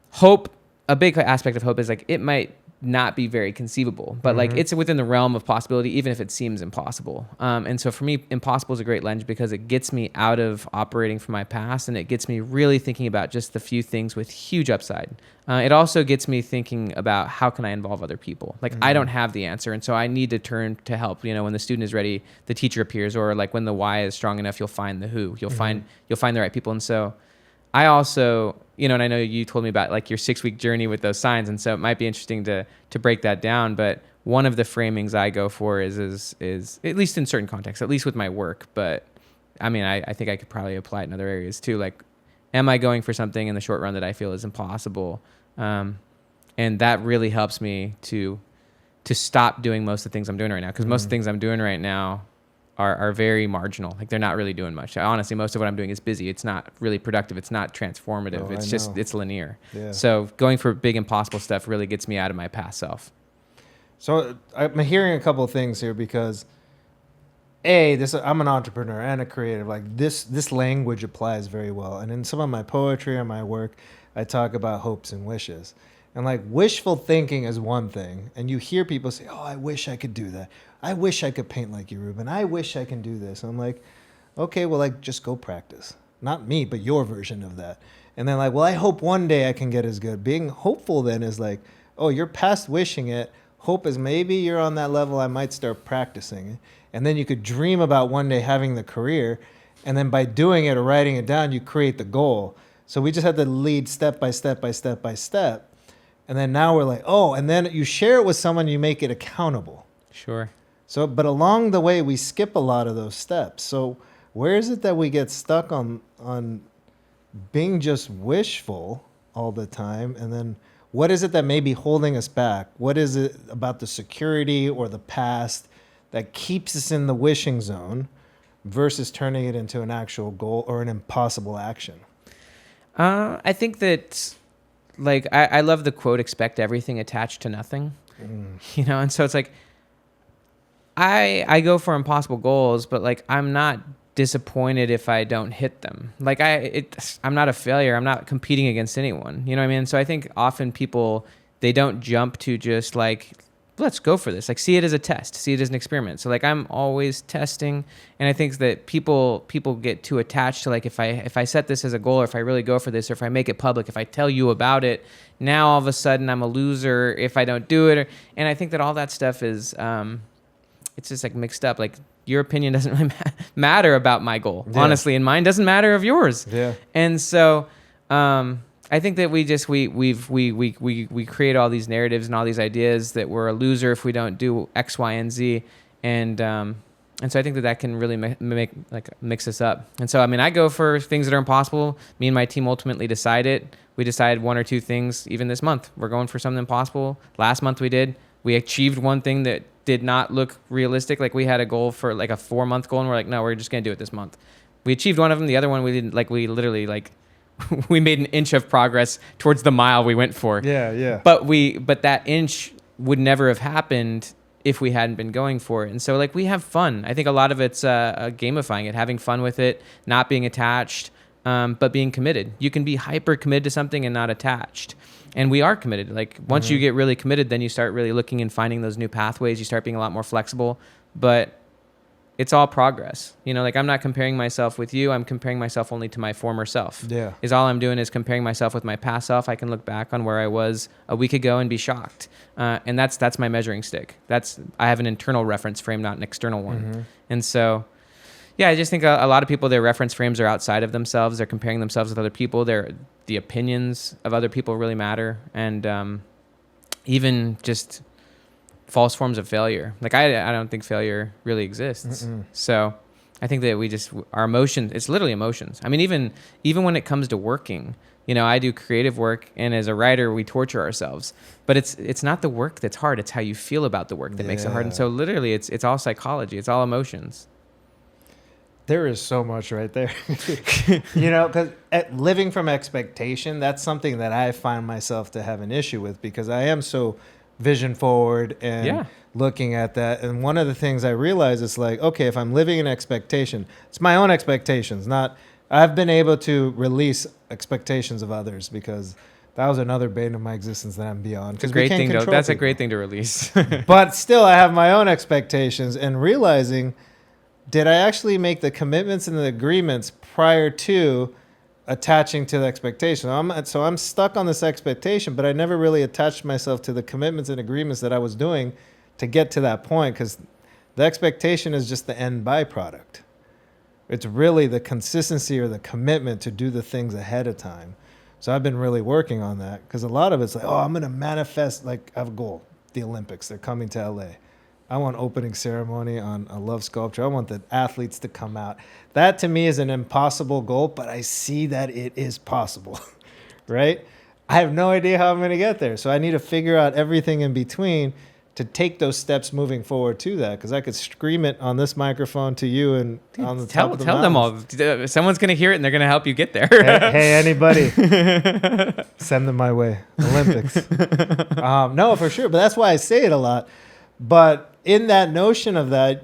hope, a big aspect of hope is like, it might not be very conceivable, but like, it's within the realm of possibility, even if it seems impossible. And so for me, impossible is a great lens because it gets me out of operating from my past, and it gets me really thinking about just the few things with huge upside. It also gets me thinking about how can I involve other people? Like, I don't have the answer, and so I need to turn to help. You know, when the student is ready, the teacher appears, or like when the why is strong enough, you'll find the who. You'll find the right people. And so I also, you know, and I know you told me about like your 6-week journey with those signs, and so it might be interesting to break that down. But one of the framings I go for is at least in certain contexts, at least with my work. But I mean, I think I could probably apply it in other areas too. Like, am I going for something in the short run that I feel is impossible? And that really helps me to stop doing most of the things I'm doing right now, because most of the things I'm doing right now are very marginal. Like, they're not really doing much. Honestly, most of what I'm doing is busy. It's not really productive. It's not transformative. It's linear. Yeah. So going for big impossible stuff really gets me out of my past self. So I'm hearing a couple of things here, because I'm an entrepreneur and a creative. Like, this language applies very well. And in some of my poetry and my work, I talk about hopes and wishes. And like, wishful thinking is one thing. And you hear people say, oh, I wish I could do that. I wish I could paint like you, Ruben. I wish I can do this. And I'm like, okay, well, like, just go practice. Not me, but your version of that. And then like, well, I hope one day I can get as good. Being hopeful then is like, oh, you're past wishing it. Hope is maybe you're on that level. I might start practicing. And then you could dream about one day having the career. And then by doing it or writing it down, you create the goal. So we just had to lead step by step by step by step. And then now we're like, oh, and then you share it with someone, you make it accountable. Sure. So, but along the way, we skip a lot of those steps. So where is it that we get stuck on being just wishful all the time? And then what is it that may be holding us back? What is it about the security or the past that keeps us in the wishing zone versus turning it into an actual goal or an impossible action? I think that, like, I love the quote, expect everything attached to nothing. You know, and so it's like, I go for impossible goals, but like, I'm not disappointed if I don't hit them. Like I'm not a failure. I'm not competing against anyone. You know what I mean? So I think often people, they don't jump to just like, let's go for this. Like, see it as a test, see it as an experiment. So like, I'm always testing. And I think that people get too attached to like, if I set this as a goal, or if I really go for this, or if I make it public, if I tell you about it, now all of a sudden I'm a loser if I don't do it. And I think that all that stuff is, it's just like mixed up. Like, your opinion doesn't really matter about my goal, honestly, and mine doesn't matter of yours. Yeah. And so, I think that we create all these narratives and all these ideas that we're a loser if we don't do X, Y, and Z, and so I think that can really mix us up. And so, I mean, I go for things that are impossible. Me and my team ultimately decide it. We decide one or two things. Even this month, we're going for something impossible. Last month we achieved one thing that did not look realistic. Like, we had a goal for like a 4-month goal, and we're like, no, we're just gonna do it this month. We achieved one of them. The other one we didn't. Like, we literally like we made an inch of progress towards the mile we went for. Yeah. But that inch would never have happened if we hadn't been going for it. And so, like, we have fun. I think a lot of it's gamifying it, having fun with it, not being attached, but being committed. You can be hyper committed to something and not attached. And we are committed. Like, once you get really committed, then you start really looking and finding those new pathways. You start being a lot more flexible. But it's all progress. You know, like, I'm not comparing myself with you. I'm comparing myself only to my former self. Yeah. Is all I'm doing is comparing myself with my past self. I can look back on where I was a week ago and be shocked. And that's my measuring stick. I have an internal reference frame, not an external one. And so, yeah, I just think a lot of people, their reference frames are outside of themselves. They're comparing themselves with other people. The opinions of other people really matter. And even just false forms of failure. Like, I don't think failure really exists. So I think that our emotions, it's literally emotions. I mean, even when it comes to working, you know, I do creative work, and as a writer, we torture ourselves. But it's not the work that's hard. It's how you feel about the work that makes it hard. And so literally it's all psychology. It's all emotions. There is so much right there. You know, because living from expectation, that's something that I find myself to have an issue with, because I am so vision forward and looking at that. And one of the things I realize is like, okay, if I'm living in expectation, it's my own expectations, I've been able to release expectations of others, because that was another bane of my existence that I'm beyond. That's a great thing to release. But still, I have my own expectations, and realizing, did I actually make the commitments and the agreements prior to attaching to the expectation? So I'm stuck on this expectation, but I never really attached myself to the commitments and agreements that I was doing to get to that point, because the expectation is just the end byproduct. It's really the consistency or the commitment to do the things ahead of time. So I've been really working on that, because a lot of it's like, oh, I'm going to manifest, like, I have a goal. The Olympics, they're coming to LA. I want opening ceremony on a love sculpture. I want the athletes to come out. That to me is an impossible goal, but I see that it is possible, right? I have no idea how I'm going to get there. So I need to figure out everything in between to take those steps moving forward to that, because I could scream it on this microphone to you and on the top of the mountains. Tell them all. Someone's going to hear it, and they're going to help you get there. Hey, anybody. Send them my way. Olympics. No, for sure. But that's why I say it a lot. But in that notion of that,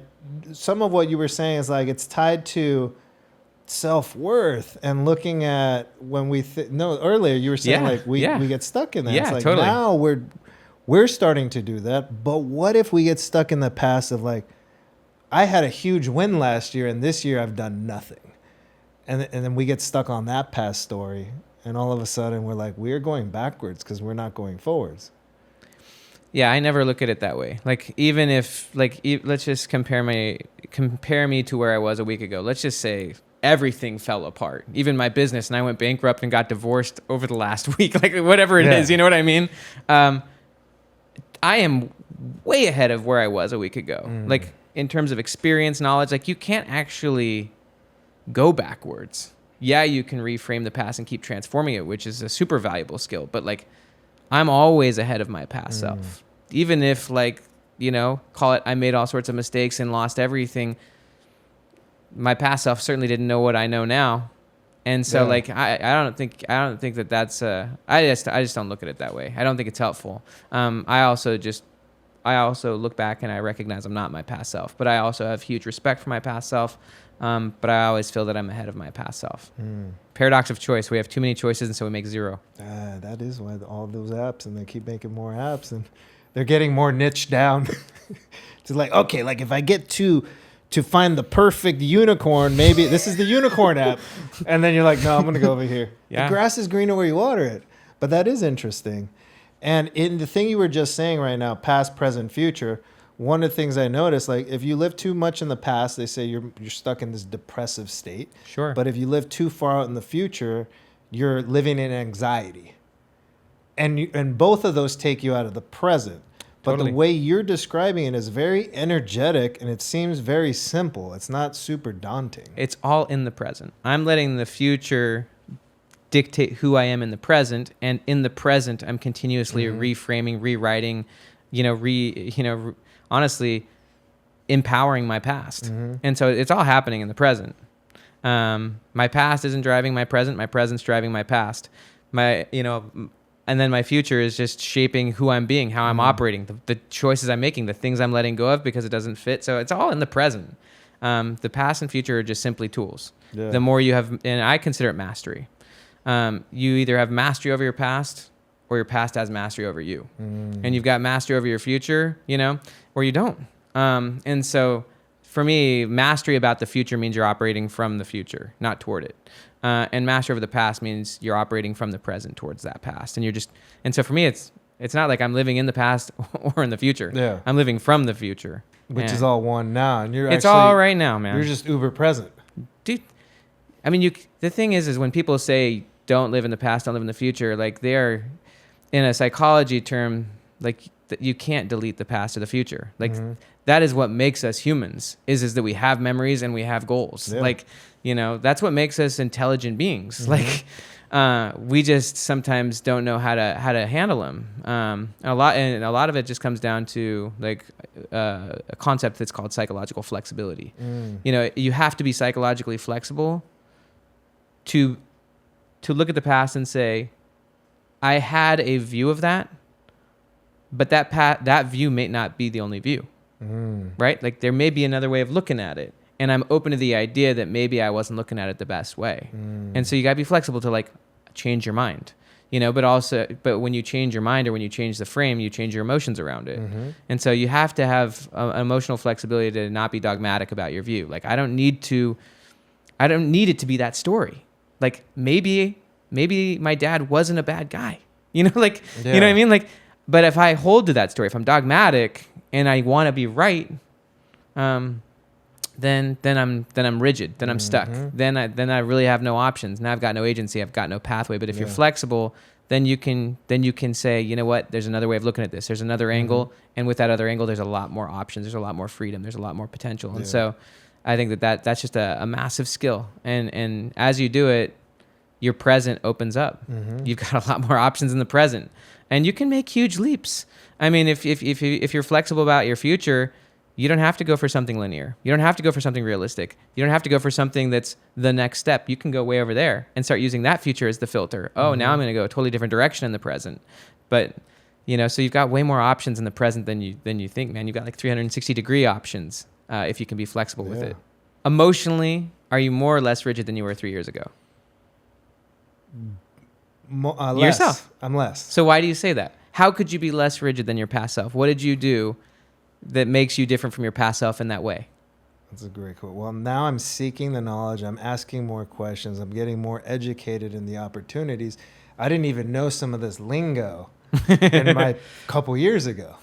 some of what you were saying is like, it's tied to self-worth and looking at when we earlier you were saying we get stuck in that. Yeah, it's like totally. Now we're starting to do that. But what if we get stuck in the past of like, I had a huge win last year and this year I've done nothing. And then we get stuck on that past story, and all of a sudden we're like, we're going backwards because we're not going forwards. Yeah, I never look at it that way. Like, even if, like, let's just compare me to where I was a week ago. Let's just say everything fell apart, even my business, and I went bankrupt and got divorced over the last week, like whatever it is, you know what I mean? I am way ahead of where I was a week ago. Like, in terms of experience, knowledge, like, you can't actually go backwards. Yeah, you can reframe the past and keep transforming it, which is a super valuable skill, but like, I'm always ahead of my past self. Even if, like, call it I made all sorts of mistakes and lost everything, my past self certainly didn't know what I know now. And so, like, I don't think that that's I just don't look at it that way. I don't think it's helpful. I also look back and I recognize I'm not my past self, but I also have huge respect for my past self. But I always feel that I'm ahead of my past self. Paradox of choice. We have too many choices, and so we make zero. That is why all those apps, and they keep making more apps, and they're getting more niche down. To like, okay, like if I get to find the perfect unicorn, maybe this is the unicorn app. And then you're like, no, I'm going to go over here. Yeah. The grass is greener where you water it. But that is interesting. And in the thing you were just saying right now, past, present, future, one of the things I noticed, like if you live too much in the past, they say you're stuck in this depressive state. Sure. But if you live too far out in the future, you're living in anxiety. And both of those take you out of the present. But Totally. the way you're describing it is very energetic, and it seems very simple. It's not super daunting. It's all in the present. I'm letting the future dictate who I am in the present, and in the present, I'm continuously reframing, rewriting, honestly, empowering my past. And so it's all happening in the present. My past isn't driving my present. My present's driving my past. And then my future is just shaping who I'm being, how I'm operating, the choices I'm making, the things I'm letting go of because it doesn't fit. So it's all in the present. The past and future are just simply tools. Yeah. The more you have, and I consider it mastery. You either have mastery over your past or your past has mastery over you. And you've got mastery over your future, or you don't. And so for me, mastery about the future means you're operating from the future, not toward it. And mastery over the past means you're operating from the present towards that past. And so for me, it's not like I'm living in the past or in the future. Yeah. I'm living from the future. Which is all one now. And it's all right now, man. You're just uber present. Dude, I mean, the thing is when people say don't live in the past, don't live in the future, like they're in a psychology term, like you can't delete the past or the future. Like that is what makes us humans is that we have memories and we have goals. Yeah. Like, that's what makes us intelligent beings. Like, we just sometimes don't know how to handle them. A lot of it just comes down to like a concept that's called psychological flexibility. You have to be psychologically flexible to look at the past and say, I had a view of that, but that view may not be the only view, right? Like there may be another way of looking at it. And I'm open to the idea that maybe I wasn't looking at it the best way. And so you gotta be flexible to like change your mind, but when you change your mind or when you change the frame, you change your emotions around it. And so you have to have emotional flexibility to not be dogmatic about your view. Like I don't need it to be that story. Like maybe my dad wasn't a bad guy, you know what I mean? Like, but if I hold to that story, if I'm dogmatic and I want to be right, then I'm rigid. Then I'm stuck. Then I really have no options. Now I've got no agency. I've got no pathway. But if you're flexible, then you can say, you know what? There's another way of looking at this. There's another angle, and with that other angle, there's a lot more options. There's a lot more freedom. There's a lot more potential. And so, I think that's just a massive skill. And as you do it, your present opens up. You've got a lot more options in the present, and you can make huge leaps. I mean, if you're flexible about your future, you don't have to go for something linear. You don't have to go for something realistic. You don't have to go for something that's the next step. You can go way over there and start using that future as the filter. Oh, now I'm going to go a totally different direction in the present. But, so you've got way more options in the present than you think, man. You've got like 360-degree options if you can be flexible with it. Emotionally, are you more or less rigid than you were 3 years ago? Less. Yourself. I'm less. So why do you say that? How could you be less rigid than your past self? What did you do that makes you different from your past self in that way? That's a great quote. Well, now I'm seeking the knowledge. I'm asking more questions. I'm getting more educated in the opportunities. I didn't even know some of this lingo in my couple years ago.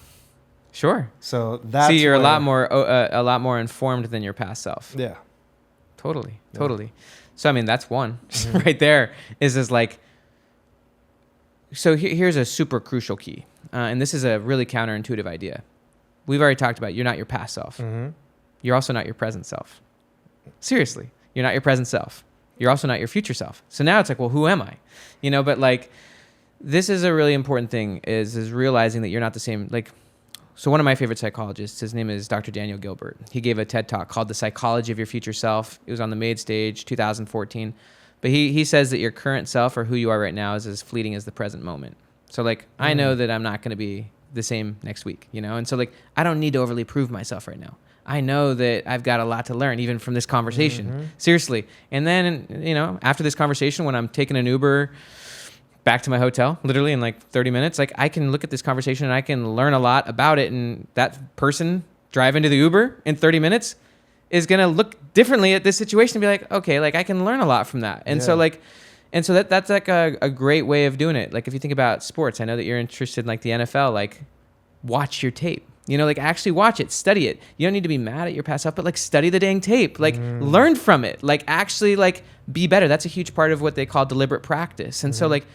Sure. So that's see, you're a lot more informed than your past self. Yeah. Totally. So I mean, that's one right there. Is like. So here's a super crucial key, and this is a really counterintuitive idea. We've already talked about you're not your past self. You're also not your present self. Seriously, you're not your present self. You're also not your future self. So now it's like, well, who am I? But like this is a really important thing is realizing that you're not the same. Like, so one of my favorite psychologists, his name is Dr. Daniel Gilbert. He gave a TED Talk called The Psychology of Your Future Self. It was on the Made stage, 2014. But he says that your current self or who you are right now is as fleeting as the present moment. So like, I know that I'm not going to be the same next week, you know? And so like, I don't need to overly prove myself right now. I know that I've got a lot to learn even from this conversation. Seriously. And then, you know, after this conversation, when I'm taking an Uber back to my hotel, literally in like 30 minutes, like I can look at this conversation and I can learn a lot about it. And that person driving to the Uber in 30 minutes is going to look differently at this situation and be like, okay, like I can learn a lot from that. And so like, and so that's like a great way of doing it. Like if you think about sports, I know that you're interested in like the NFL, like watch your tape, you know, like actually watch it, study it. You don't need to be mad at your past self, but like study the dang tape, like learn from it, like actually like be better. That's a huge part of what they call deliberate practice. And so like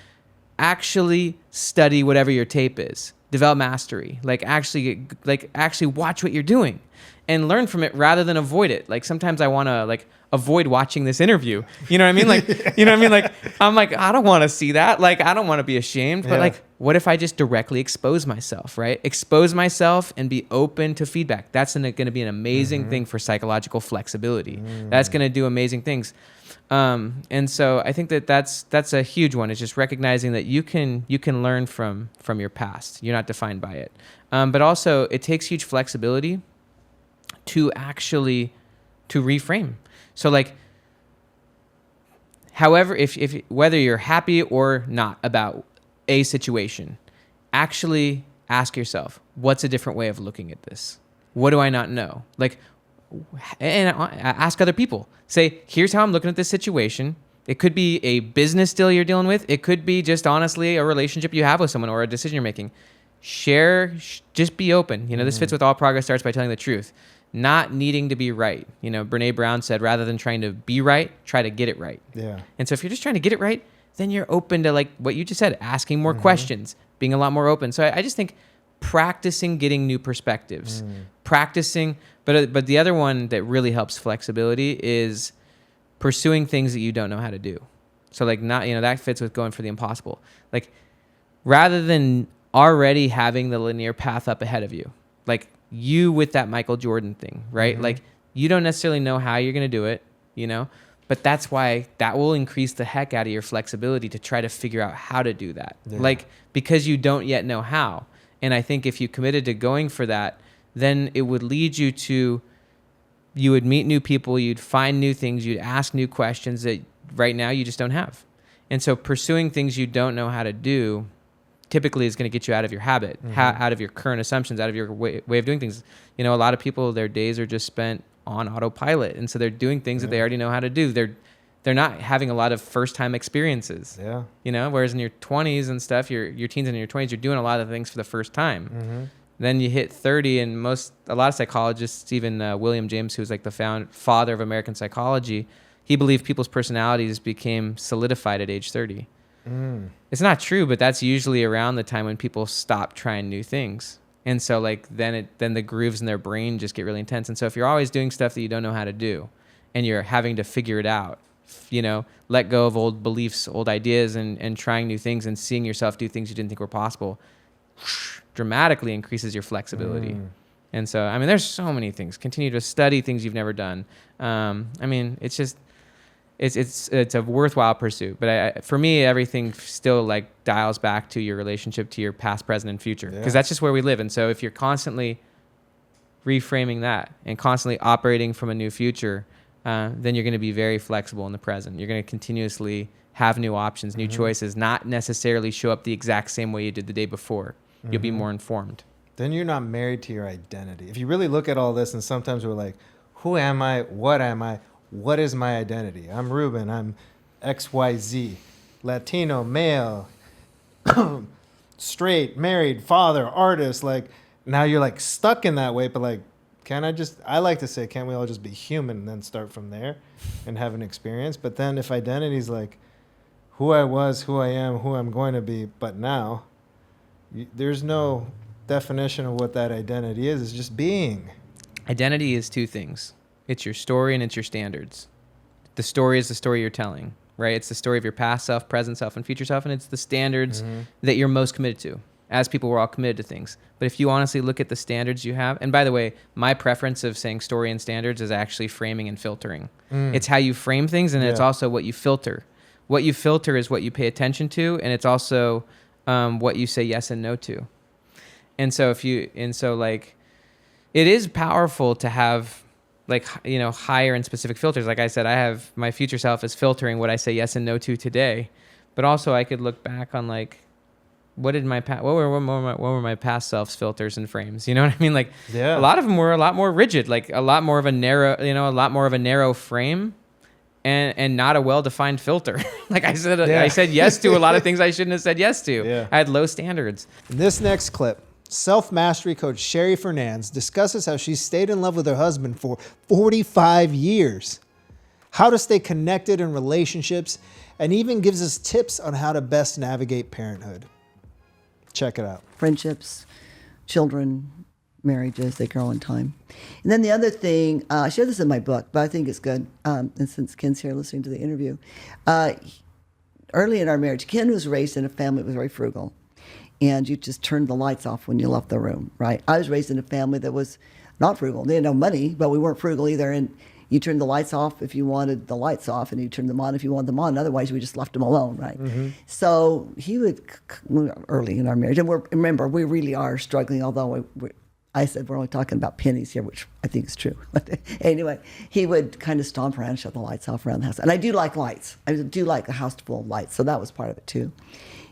actually study whatever your tape is, develop mastery, like actually watch what you're doing and learn from it rather than avoid it. Like sometimes I want to like avoid watching this interview. You know what I mean? Like, you know what I mean? Like, I'm like, I don't want to see that. Like, I don't want to be ashamed, but like, what if I just directly expose myself, right? Expose myself and be open to feedback. That's going to be an amazing thing for psychological flexibility. That's going to do amazing things. And so I think that's a huge one. It's just recognizing that you can learn from your past. You're not defined by it. But also it takes huge flexibility to reframe. So like, however, if whether you're happy or not about a situation, actually ask yourself, what's a different way of looking at this? What do I not know? Like, and ask other people. Say, here's how I'm looking at this situation. It could be a business deal you're dealing with. It could be just honestly a relationship you have with someone or a decision you're making. Share, just be open. You know, this fits with all progress starts by telling the truth. Not needing to be right. You know, Brene Brown said, rather than trying to be right, try to get it right. Yeah. And so if you're just trying to get it right, then you're open to like what you just said, asking more questions, being a lot more open. So I just think practicing getting new perspectives, practicing, but the other one that really helps flexibility is pursuing things that you don't know how to do. So like not, you know, that fits with going for the impossible. Like rather than already having the linear path up ahead of you, like you with that Michael Jordan thing, right? Like you don't necessarily know how you're going to do it, you know, but that's why that will increase the heck out of your flexibility to try to figure out how to do that. Like, because you don't yet know how. And I think if you committed to going for that, then it would lead you to, you would meet new people, you'd find new things, you'd ask new questions that right now you just don't have. And so pursuing things you don't know how to do typically is going to get you out of your habit, out of your current assumptions, out of your way of doing things. You know, a lot of people, their days are just spent on autopilot. And so they're doing things that they already know how to do. They're not having a lot of first time experiences. Yeah. You know, whereas in your 20s and stuff, your teens and your 20s, you're doing a lot of things for the first time. Then you hit 30 and a lot of psychologists, even William James, who's like the father of American psychology, he believed people's personalities became solidified at age 30. It's not true, but that's usually around the time when people stop trying new things. And so like then the grooves in their brain just get really intense. And so if you're always doing stuff that you don't know how to do and you're having to figure it out, you know, let go of old beliefs, old ideas, and trying new things and seeing yourself do things you didn't think were possible dramatically increases your flexibility. And so, I mean, there's so many things. Continue to study things you've never done. I mean, it's just, it's a worthwhile pursuit. But for me, everything still like dials back to your relationship to your past, present, and future, because that's just where we live. And so if you're constantly reframing that and constantly operating from a new future, then you're going to be very flexible in the present. You're going to continuously have new options, new choices, not necessarily show up the exact same way you did the day before. You'll be more informed. Then you're not married to your identity. If you really look at all this, and sometimes we're like, who am I? What am I? What is my identity? I'm Ruben. I'm XYZ, Latino, male, straight, married, father, artist. Like now you're like stuck in that way, but like, I like to say, can't we all just be human and then start from there and have an experience? But then if identity is like who I was, who I am, who I'm going to be, but now there's no definition of what that identity is. It's just being. Identity is two things. It's your story and it's your standards. The story is the story you're telling. right? It's the story of your past self, present self, and future self, and it's the standards that you're most committed to. As people, we're all committed to things. But if you honestly look at the standards you have, and by the way, my preference of saying story and standards is actually framing and filtering. It's how you frame things, and it's also what you filter. What you filter is what you pay attention to, and it's also what you say yes and no to. And so like, it is powerful to have, like, you know, higher and specific filters. Like I said, I have my future self is filtering what I say yes and no to today, but also I could look back on, like, what were my past self's filters and frames? You know what I mean? Like, a lot of them were a lot more rigid, like a lot more of a narrow frame, and not a well-defined filter. Like I said yes to a lot of things I shouldn't have said yes to. Yeah. I had low standards. In this next clip, self-mastery coach Sherry Fernandez discusses how she stayed in love with her husband for 45 years, how to stay connected in relationships, and even gives us tips on how to best navigate parenthood. Check it out. Friendships, children, marriages, they grow in time. And then the other thing, I share this in my book, but I think it's good. And since Ken's here listening to the interview, early in our marriage, Ken was raised in a family that was very frugal. And you just turned the lights off when you left the room, right? I was raised in a family that was not frugal. They had no money, but we weren't frugal either. And you turned the lights off if you wanted the lights off, and you turned them on if you wanted them on. Otherwise, we just left them alone, right? So he would, early in our marriage, and remember, we really are struggling, although I said we're only talking about pennies here, which I think is true. But anyway, he would kind of stomp around and shut the lights off around the house. And I do like lights. I do like a house full of lights, so that was part of it too.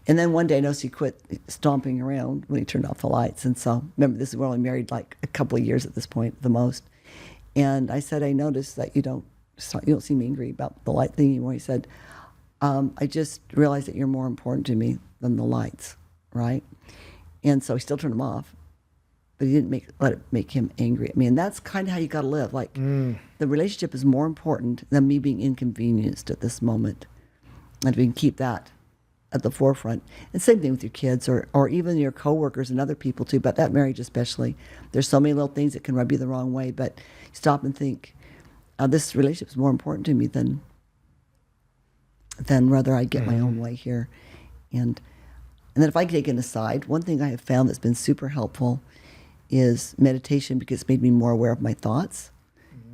And then one day I noticed he quit stomping around when he turned off the lights. And so, remember, we're only married like a couple of years at this point, the most. And I said, I noticed that you don't seem angry about the light thing anymore. He said, I just realized that you're more important to me than the lights, right? And so he still turned them off, but he didn't let it make him angry at me. And that's kind of how you got to live. Like, the relationship is more important than me being inconvenienced at this moment. And we can keep that at the forefront. And same thing with your kids or even your coworkers and other people too, but that marriage especially. There's so many little things that can rub you the wrong way, but stop and think, this relationship is more important to me than whether I get my own way here. And then if I take an aside, one thing I have found that's been super helpful is meditation, because it's made me more aware of my thoughts.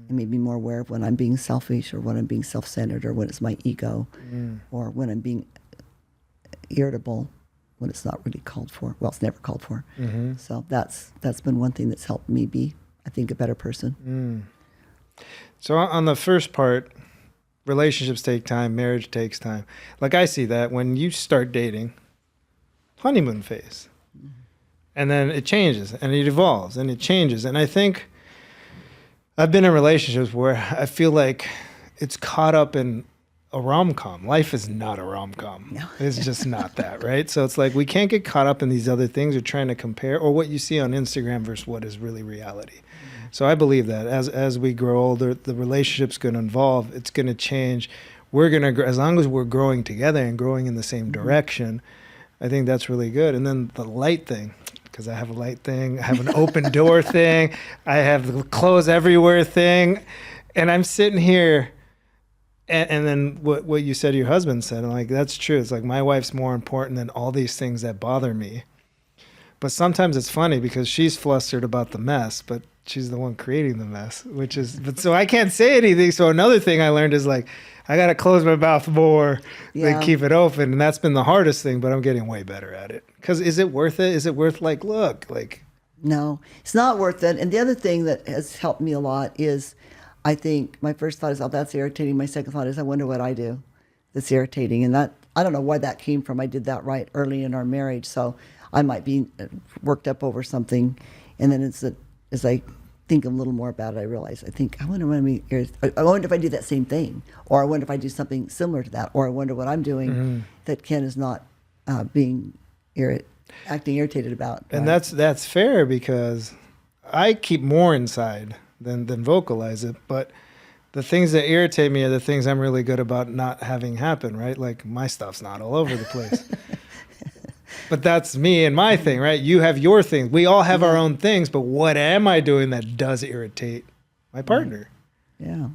It made me more aware of when I'm being selfish or when I'm being self-centered or when it's my ego or when I'm being irritable when it's not really called for. Well, it's never called for. So that's been one thing that's helped me be, I think, a better person. So on the first part, relationships take time, marriage takes time. Like, I see that when you start dating, honeymoon phase. And then it changes and it evolves and it changes. And I think I've been in relationships where I feel like it's caught up in a rom-com. Life is not a rom-com. No. It's just not that, right? So it's like we can't get caught up in these other things or trying to compare or what you see on Instagram versus what is really reality. So I believe that as we grow older, the relationship's going to evolve. It's going to change. We're going to, as long as we're growing together and growing in the same direction, I think that's really good. And then the light thing, because I have a light thing, I have an open door thing, I have the clothes everywhere thing, and I'm sitting here. And then what you said, your husband said, I'm like, that's true. It's like my wife's more important than all these things that bother me. But sometimes it's funny because she's flustered about the mess, but she's the one creating the mess, but so I can't say anything. So another thing I learned is like, I got to close my mouth more than keep it open. And that's been the hardest thing, but I'm getting way better at it. Because is it worth it? Is it worth look. No, it's not worth it. And the other thing that has helped me a lot is, I think my first thought is, oh, that's irritating. My second thought is, I wonder what I do that's irritating. And that, I don't know where that came from. I did that right early in our marriage. So I might be worked up over something. And then as I think a little more about it, I realize, I wonder if I do that same thing. Or I wonder if I do something similar to that. Or I wonder what I'm doing that Ken is not acting irritated about. And right? that's fair, because I keep more inside than vocalize it. But the things that irritate me are the things I'm really good about not having happen, right? Like, my stuff's not all over the place. But that's me and my thing, right? You have your thing. We all have our own things, but what am I doing that does irritate my partner? Yeah.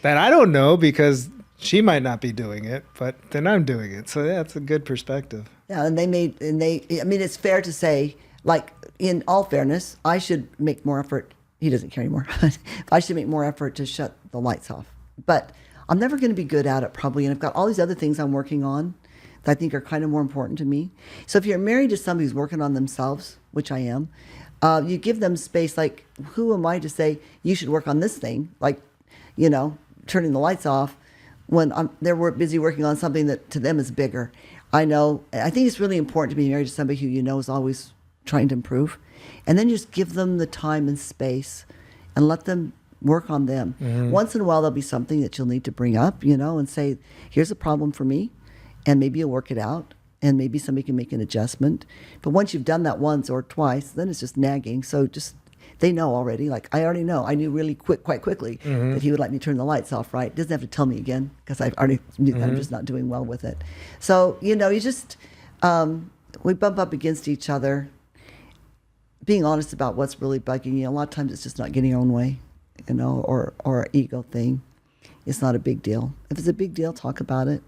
That I don't know, because she might not be doing it, but then I'm doing it. So yeah, it's a good perspective. Yeah, I mean, it's fair to say, like, in all fairness, I should make more effort. He doesn't care anymore. I should make more effort to shut the lights off. But I'm never going to be good at it, probably. And I've got all these other things I'm working on that I think are kind of more important to me. So if you're married to somebody who's working on themselves, which I am, you give them space. Like, who am I to say you should work on this thing? Like, turning the lights off when they're busy working on something that to them is bigger. I think it's really important to be married to somebody who is always trying to improve. And then just give them the time and space and let them work on them. Mm-hmm. Once in a while, there'll be something that you'll need to bring up, and say, here's a problem for me. And maybe you'll work it out. And maybe somebody can make an adjustment. But once you've done that once or twice, then it's just nagging. So they know already. Like, I already know. I knew quite quickly that he would let me turn the lights off, right? Doesn't have to tell me again because I already knew that I'm just not doing well with it. So, you just, we bump up against each other. Being honest about what's really bugging you. A lot of times it's just not getting your own way, or an ego thing. It's not a big deal. If it's a big deal, talk about it.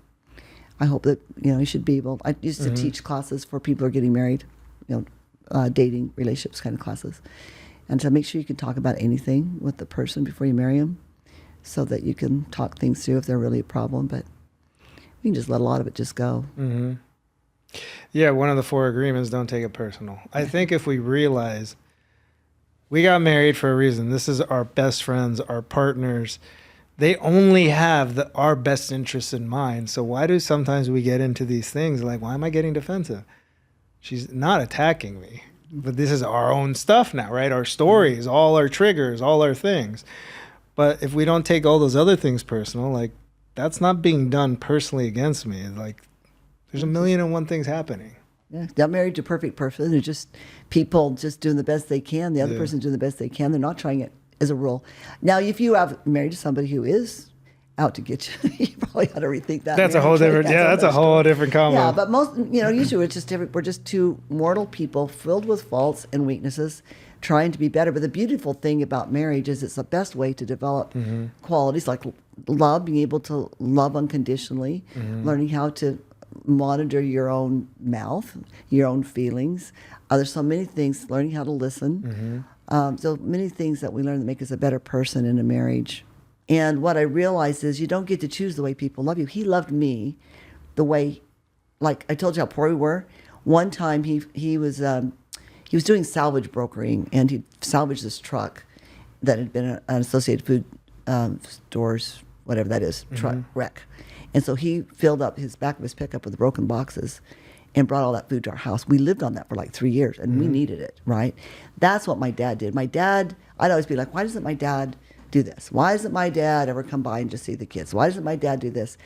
I hope that, you should be able. I used to teach classes for people who are getting married, dating, relationships kind of classes. And to make sure you can talk about anything with the person before you marry them so that you can talk things through if they're really a problem. But you can just let a lot of it just go. Mm-hmm. Yeah, one of the 4 agreements, don't take it personal. I think if we realize we got married for a reason, this is our best friends, our partners, they only have our best interests in mind. So why do sometimes we get into these things like, why am I getting defensive? She's not attacking me, but this is our own stuff now, right? Our stories, all our triggers, all our things. But if we don't take all those other things personal, like, that's not being done personally against me. Like, there's 1,000,001 things happening. Yeah, not married to a perfect person. They're just people just doing the best they can. The other person's doing the best they can. They're not trying it as a rule. Now, if you have married to somebody who is out to get you, you probably ought to rethink that. That's a whole different. That's a whole different combo. Yeah, but most, usually it's just we're just two mortal people filled with faults and weaknesses, trying to be better. But the beautiful thing about marriage is it's the best way to develop qualities like love, being able to love unconditionally, learning how to monitor your own mouth, your own feelings. There's so many things, learning how to listen. So many things that we learn that make us a better person in a marriage. And what I realized is you don't get to choose the way people love you. He loved me the way, like I told you how poor we were. One time he was doing salvage brokering, and he salvaged this truck that had been an Associated Food Stores, whatever that is, truck wreck. And so he filled up his back of his pickup with broken boxes and brought all that food to our house. We lived on that for like 3 years, and we needed it, right? That's what my dad did. My dad, I'd always be like, why doesn't my dad do this? Why doesn't my dad ever come by and just see the kids? Why doesn't my dad do this?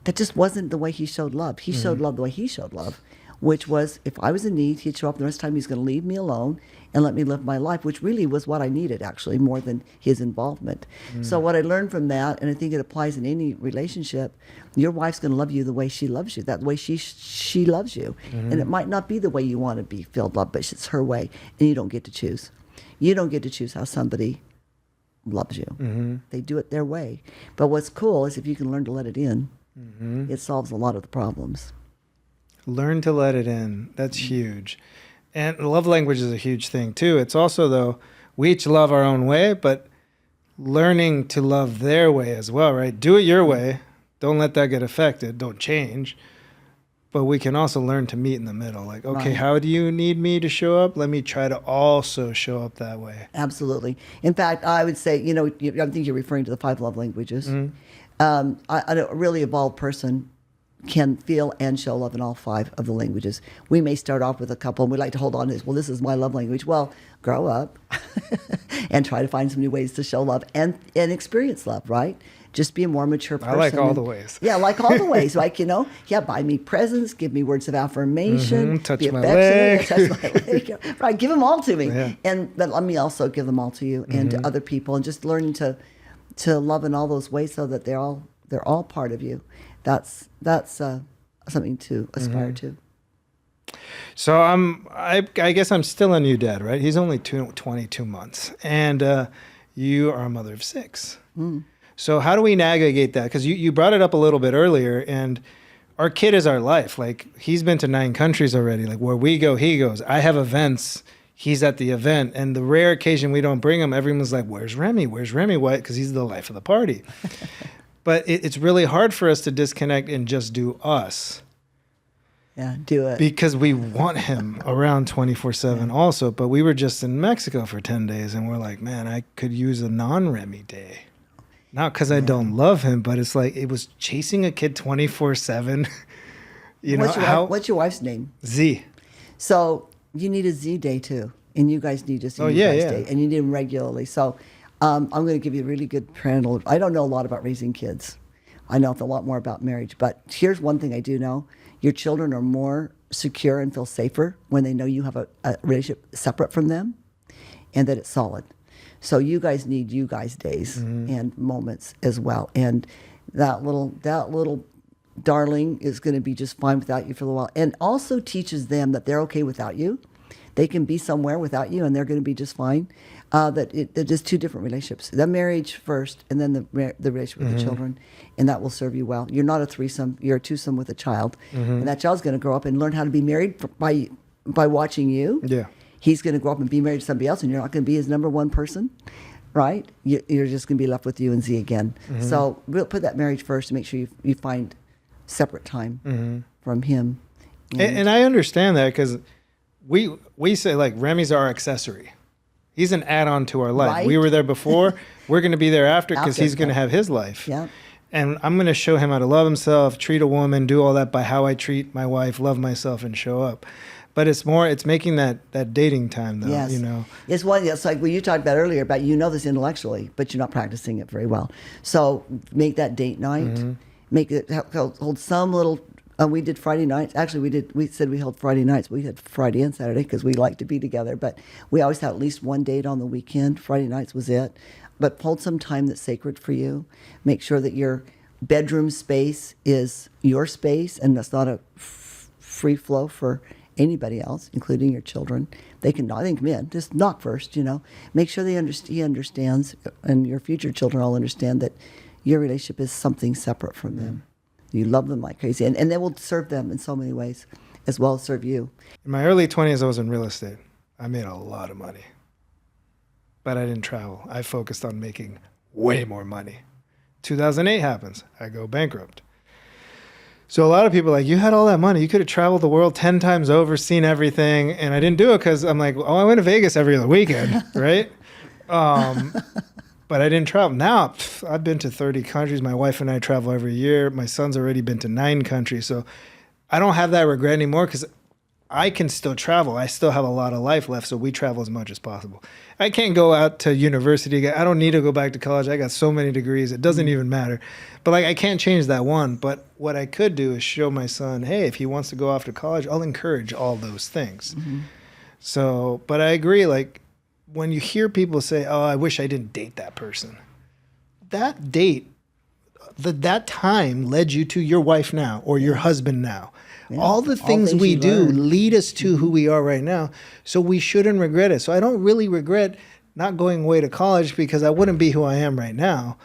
That just wasn't the way he showed love. He showed love the way he showed love, which was if I was in need, he'd show up. The rest of the time he's going to leave me alone and let me live my life, which really was what I needed, actually, more than his involvement. So what I learned from that, and I think it applies in any relationship, your wife's going to love you the way she loves you, that way she loves you. And it might not be the way you want to be filled love, but it's her way, and you don't get to choose. You don't get to choose how somebody loves you. They do it their way. But what's cool is if you can learn to let it in, it solves a lot of the problems. Learn to let it in. That's huge. And love language is a huge thing too. It's also, though, we each love our own way, but learning to love their way as well, right? Do it your way. Don't let that get affected. Don't change. But we can also learn to meet in the middle. Like, okay, how do you need me to show up? Let me try to also show up that way. Absolutely. In fact, I would say, I think you're referring to the 5 love languages. A really evolved person can feel and show love in all 5 of the languages. We may start off with a couple, and we like to hold on to this. Well, this is my love language. Well, grow up and try to find some new ways to show love and experience love, right? Just be a more mature person. I like all the ways. Yeah, like all the ways. Like, buy me presents, give me words of affirmation. Touch be my leg. Touch my leg. Right, give them all to me. Yeah. But let me also give them all to you and to other people, and just learning to love in all those ways so that they're all part of you. That's something to aspire to. So I guess I'm still a new dad, right? He's only 22 months, and you are a mother of 6. So how do we navigate that? Because you brought it up a little bit earlier, and our kid is our life. Like, he's been to 9 countries already. Like, where we go, he goes. I have events, he's at the event. And the rare occasion we don't bring him, everyone's like, where's Remy? Where's Remy? What? Because he's the life of the party. But it's really hard for us to disconnect and just do us. Yeah, do it. Because we want him around 24/7 also. But we were just in Mexico for 10 days, and we're like, man, I could use a non-Remy day. Not because I don't love him, but it's like, it was chasing a kid 24/7. What's your wife's name? Z. So you need a Z day too, and you guys need just a you guys day, and you need them regularly. So I'm going to give you a really good parental. I don't know a lot about raising kids. I know a lot more about marriage, but here's one thing I do know: your children are more secure and feel safer when they know you have a relationship separate from them, and that it's solid. So you guys need you guys days and moments as well. And that little darling is going to be just fine without you for a little while. And also teaches them that they're okay without you. They can be somewhere without you, and they're going to be just fine. They're just 2 different relationships. The marriage first, and then the relationship with the children, and that will serve you well. You're not a threesome; you're a twosome with a child, and that child's going to grow up and learn how to be married by watching you. Yeah. He's going to grow up and be married to somebody else, and you're not going to be his number one person, right? You're just going to be left with you and Z again. So we'll put that marriage first to make sure you find separate time from him. And I understand that, because we say, like, Remy's our accessory. He's an add-on to our life. Right. We were there before. We're going to be there after, because he's going to have his life. Yeah. And I'm going to show him how to love himself, treat a woman, do all that by how I treat my wife, love myself, and show up. But it's making that dating time, though. Yes. It's It's like what you talked about earlier about, this intellectually, but you're not practicing it very well. So make that date night. Make it hold some little. We did Friday nights. Actually, we said we held Friday nights. We had Friday and Saturday because we like to be together. But we always had at least one date on the weekend. Friday nights was it. But hold some time that's sacred for you. Make sure that your bedroom space is your space, and that's not a free flow for anybody else, including your children. They can come in. Just knock first, Make sure he understands, and your future children all understand that your relationship is something separate from them. You love them like crazy, and they will serve them in so many ways, as well as serve you. In my early 20s, I was in real estate. I made a lot of money, but I didn't travel. I focused on making way more money. 2008 happens. I go bankrupt. So a lot of people are like, you had all that money. You could have traveled the world 10 times over, seen everything. And I didn't do it because I'm like, I went to Vegas every other weekend, right? But I didn't travel. Now, I've been to 30 countries. My wife and I travel every year. My son's already been to 9 countries. So I don't have that regret anymore, because I can still travel. I still have a lot of life left, so we travel as much as possible. I can't go out to university. I don't need to go back to college. I got so many degrees. It doesn't even matter. But I can't change that one. But what I could do is show my son, hey, if he wants to go off to college, I'll encourage all those things. So, but I agree, when you hear people say, oh, I wish I didn't date that person. That date, that time led you to your wife now or your husband now. Yeah. All the things we do lead us to who we are right now. So we shouldn't regret it. So I don't really regret not going away to college, because I wouldn't be who I am right now.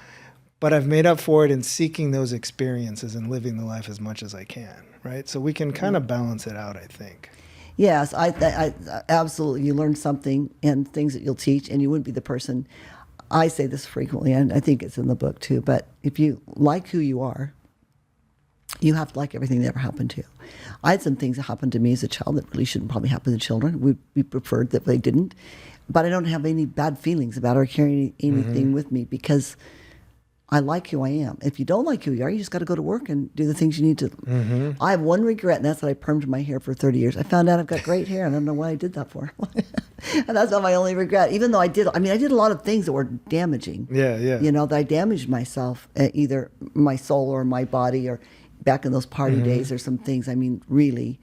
But I've made up for it in seeking those experiences and living the life as much as I can, right? So we can kind of balance it out, I think. Yes, I absolutely. You learn something and things that you'll teach, and you wouldn't be the person. I say this frequently, and I think it's in the book too, but if you like who you are, you have to like everything that ever happened to you. I had some things that happened to me as a child that really shouldn't probably happen to children. We preferred that they didn't. But I don't have any bad feelings about it or carrying anything with me, because I like who I am. If you don't like who you are, you just got to go to work and do the things you need to. I have one regret, and that's that I permed my hair for 30 years. I found out I've got great hair, and I don't know why I did that for. And that's not my only regret. Even though I did a lot of things that were damaging. Yeah. That I damaged myself, either my soul or my body, or back in those party days, or some things, really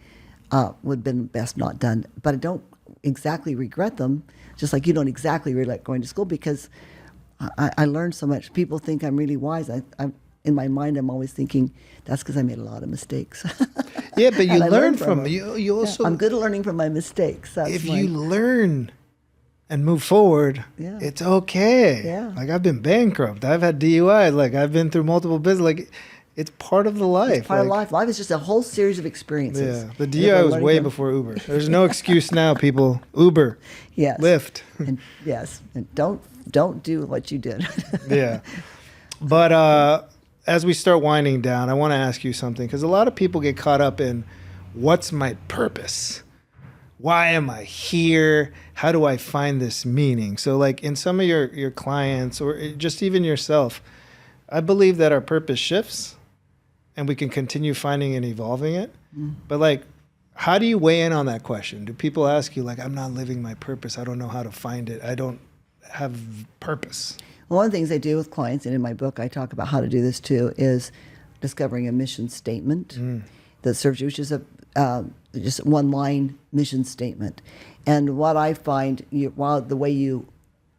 would have been best not done. But I don't exactly regret them, just like you don't exactly regret going to school, because I learned so much. People think I'm really wise. I'm in my mind, I'm always thinking that's because I made a lot of mistakes. Yeah, but you learn from them. You also. I'm good at learning from my mistakes. You learn and move forward, Yeah. it's okay. Yeah. Like I've been bankrupt. I've had DUI. Like I've been through multiple business. Like it's part of the life. It's part of Like, life. Life is just a whole series of experiences. Yeah. The And if DUI we're was letting way them- before Uber. There's no excuse now, people. Uber, Yes. Lyft. And yes. And don't do what you did. Yeah. But as we start winding down, I want to ask you something, because a lot of people get caught up in what's my purpose? Why am I here? How do I find this meaning? So like in some of your clients or just even yourself, I believe that our purpose shifts and we can continue finding and evolving it. But like, how do you weigh in on that question? Do people ask you like, I'm not living my purpose. I don't know how to find it. I don't have purpose. One of the things I do with clients, and in my book I talk about how to do this too, is discovering a mission statement that serves you, which is a just one line mission statement. And what I find, while the way you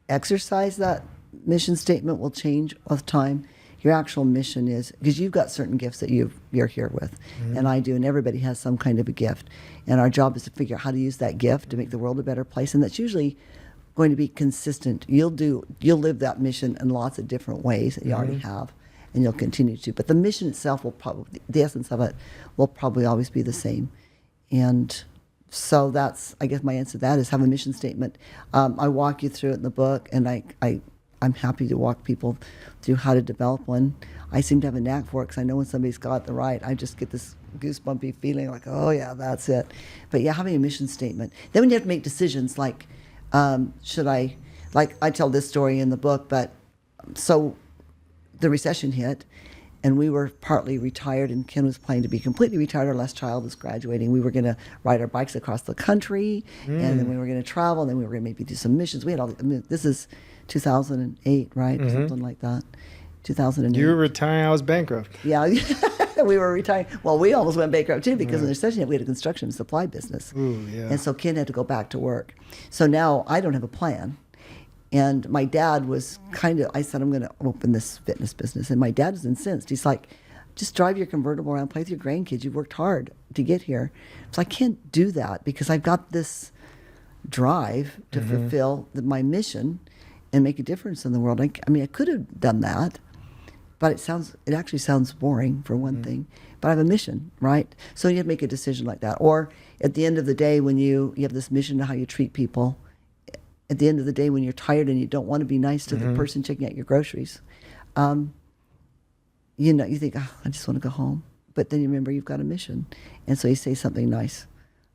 exercise that mission statement will change with time, your actual mission is, because you've got certain gifts that you're here with, and I do, and everybody has some kind of a gift. And our job is to figure out how to use that gift to make the world a better place. And that's usually going to be consistent. You'll live that mission in lots of different ways that you already have, and you'll continue to. But the mission itself will probably, the essence of it will probably always be the same. And so that's, I guess my answer to that is have a mission statement. I walk you through it in the book, and I'm happy to walk people through how to develop one. I seem to have a knack for it, because I know when somebody's got the right, I just get this goosebumpy feeling like, oh yeah, that's it. But yeah, having a mission statement. Then when you have to make decisions like, should I, like I tell this story in the book, but so the recession hit and we were partly retired, and Ken was planning to be completely retired. Our last child was graduating. We were going to ride our bikes across the country, and then we were going to travel, and then we were going to maybe do some missions. We had all, I mean, this is 2008, right? Something like that. 2008. You were retiring. I was bankrupt. Yeah, we were retiring. Well, we almost went bankrupt too, because in the recession we had a construction supply business. Ooh, yeah. And so Ken had to go back to work. So now I don't have a plan. And my dad was I said, I'm going to open this fitness business. And my dad was incensed. He's like, just drive your convertible around, play with your grandkids. You've worked hard to get here. So I can't do that, because I've got this drive to fulfill my mission and make a difference in the world. I mean, I could have done that, but it actually sounds boring, for one thing. But I have a mission, right? So you have to make a decision like that. Or at the end of the day, when you have this mission to how you treat people, at the end of the day when you're tired and you don't want to be nice to the person checking out your groceries, you think, oh, I just want to go home. But then you remember you've got a mission. And so you say something nice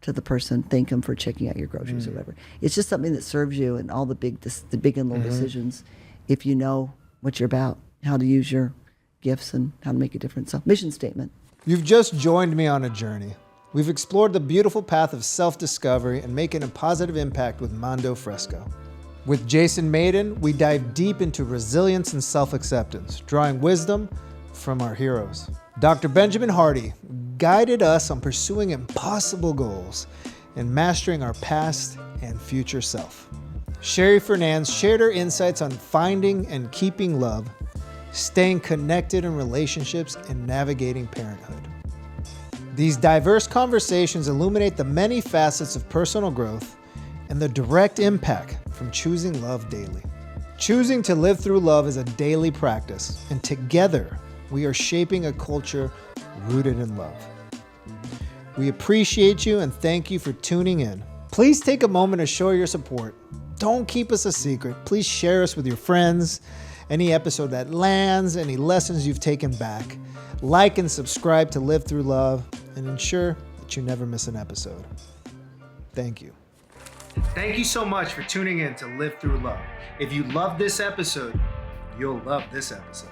to the person, thank them for checking out your groceries or whatever. It's just something that serves you in all the big and little decisions, if you know what you're about, how to use your gifts and how to make a difference. So mission statement. You've just joined me on a journey. We've explored the beautiful path of self-discovery and making a positive impact with Mando Fresko. With Jason Mayden, we dive deep into resilience and self-acceptance, drawing wisdom from our heroes. Dr. Benjamin Hardy guided us on pursuing impossible goals and mastering our past and future self. Sherry Fernandez shared her insights on finding and keeping love, staying connected in relationships, and navigating parenthood. These diverse conversations illuminate the many facets of personal growth and the direct impact from choosing love daily. Choosing to live through love is a daily practice, and together we are shaping a culture rooted in love. We appreciate you and thank you for tuning in. Please take a moment to show your support. Don't keep us a secret. Please share us with your friends. Any episode that lands, any lessons you've taken back. Like and subscribe to Live Through Love, and ensure that you never miss an episode. Thank you. Thank you so much for tuning in to Live Through Love. If you love this episode, you'll love this episode.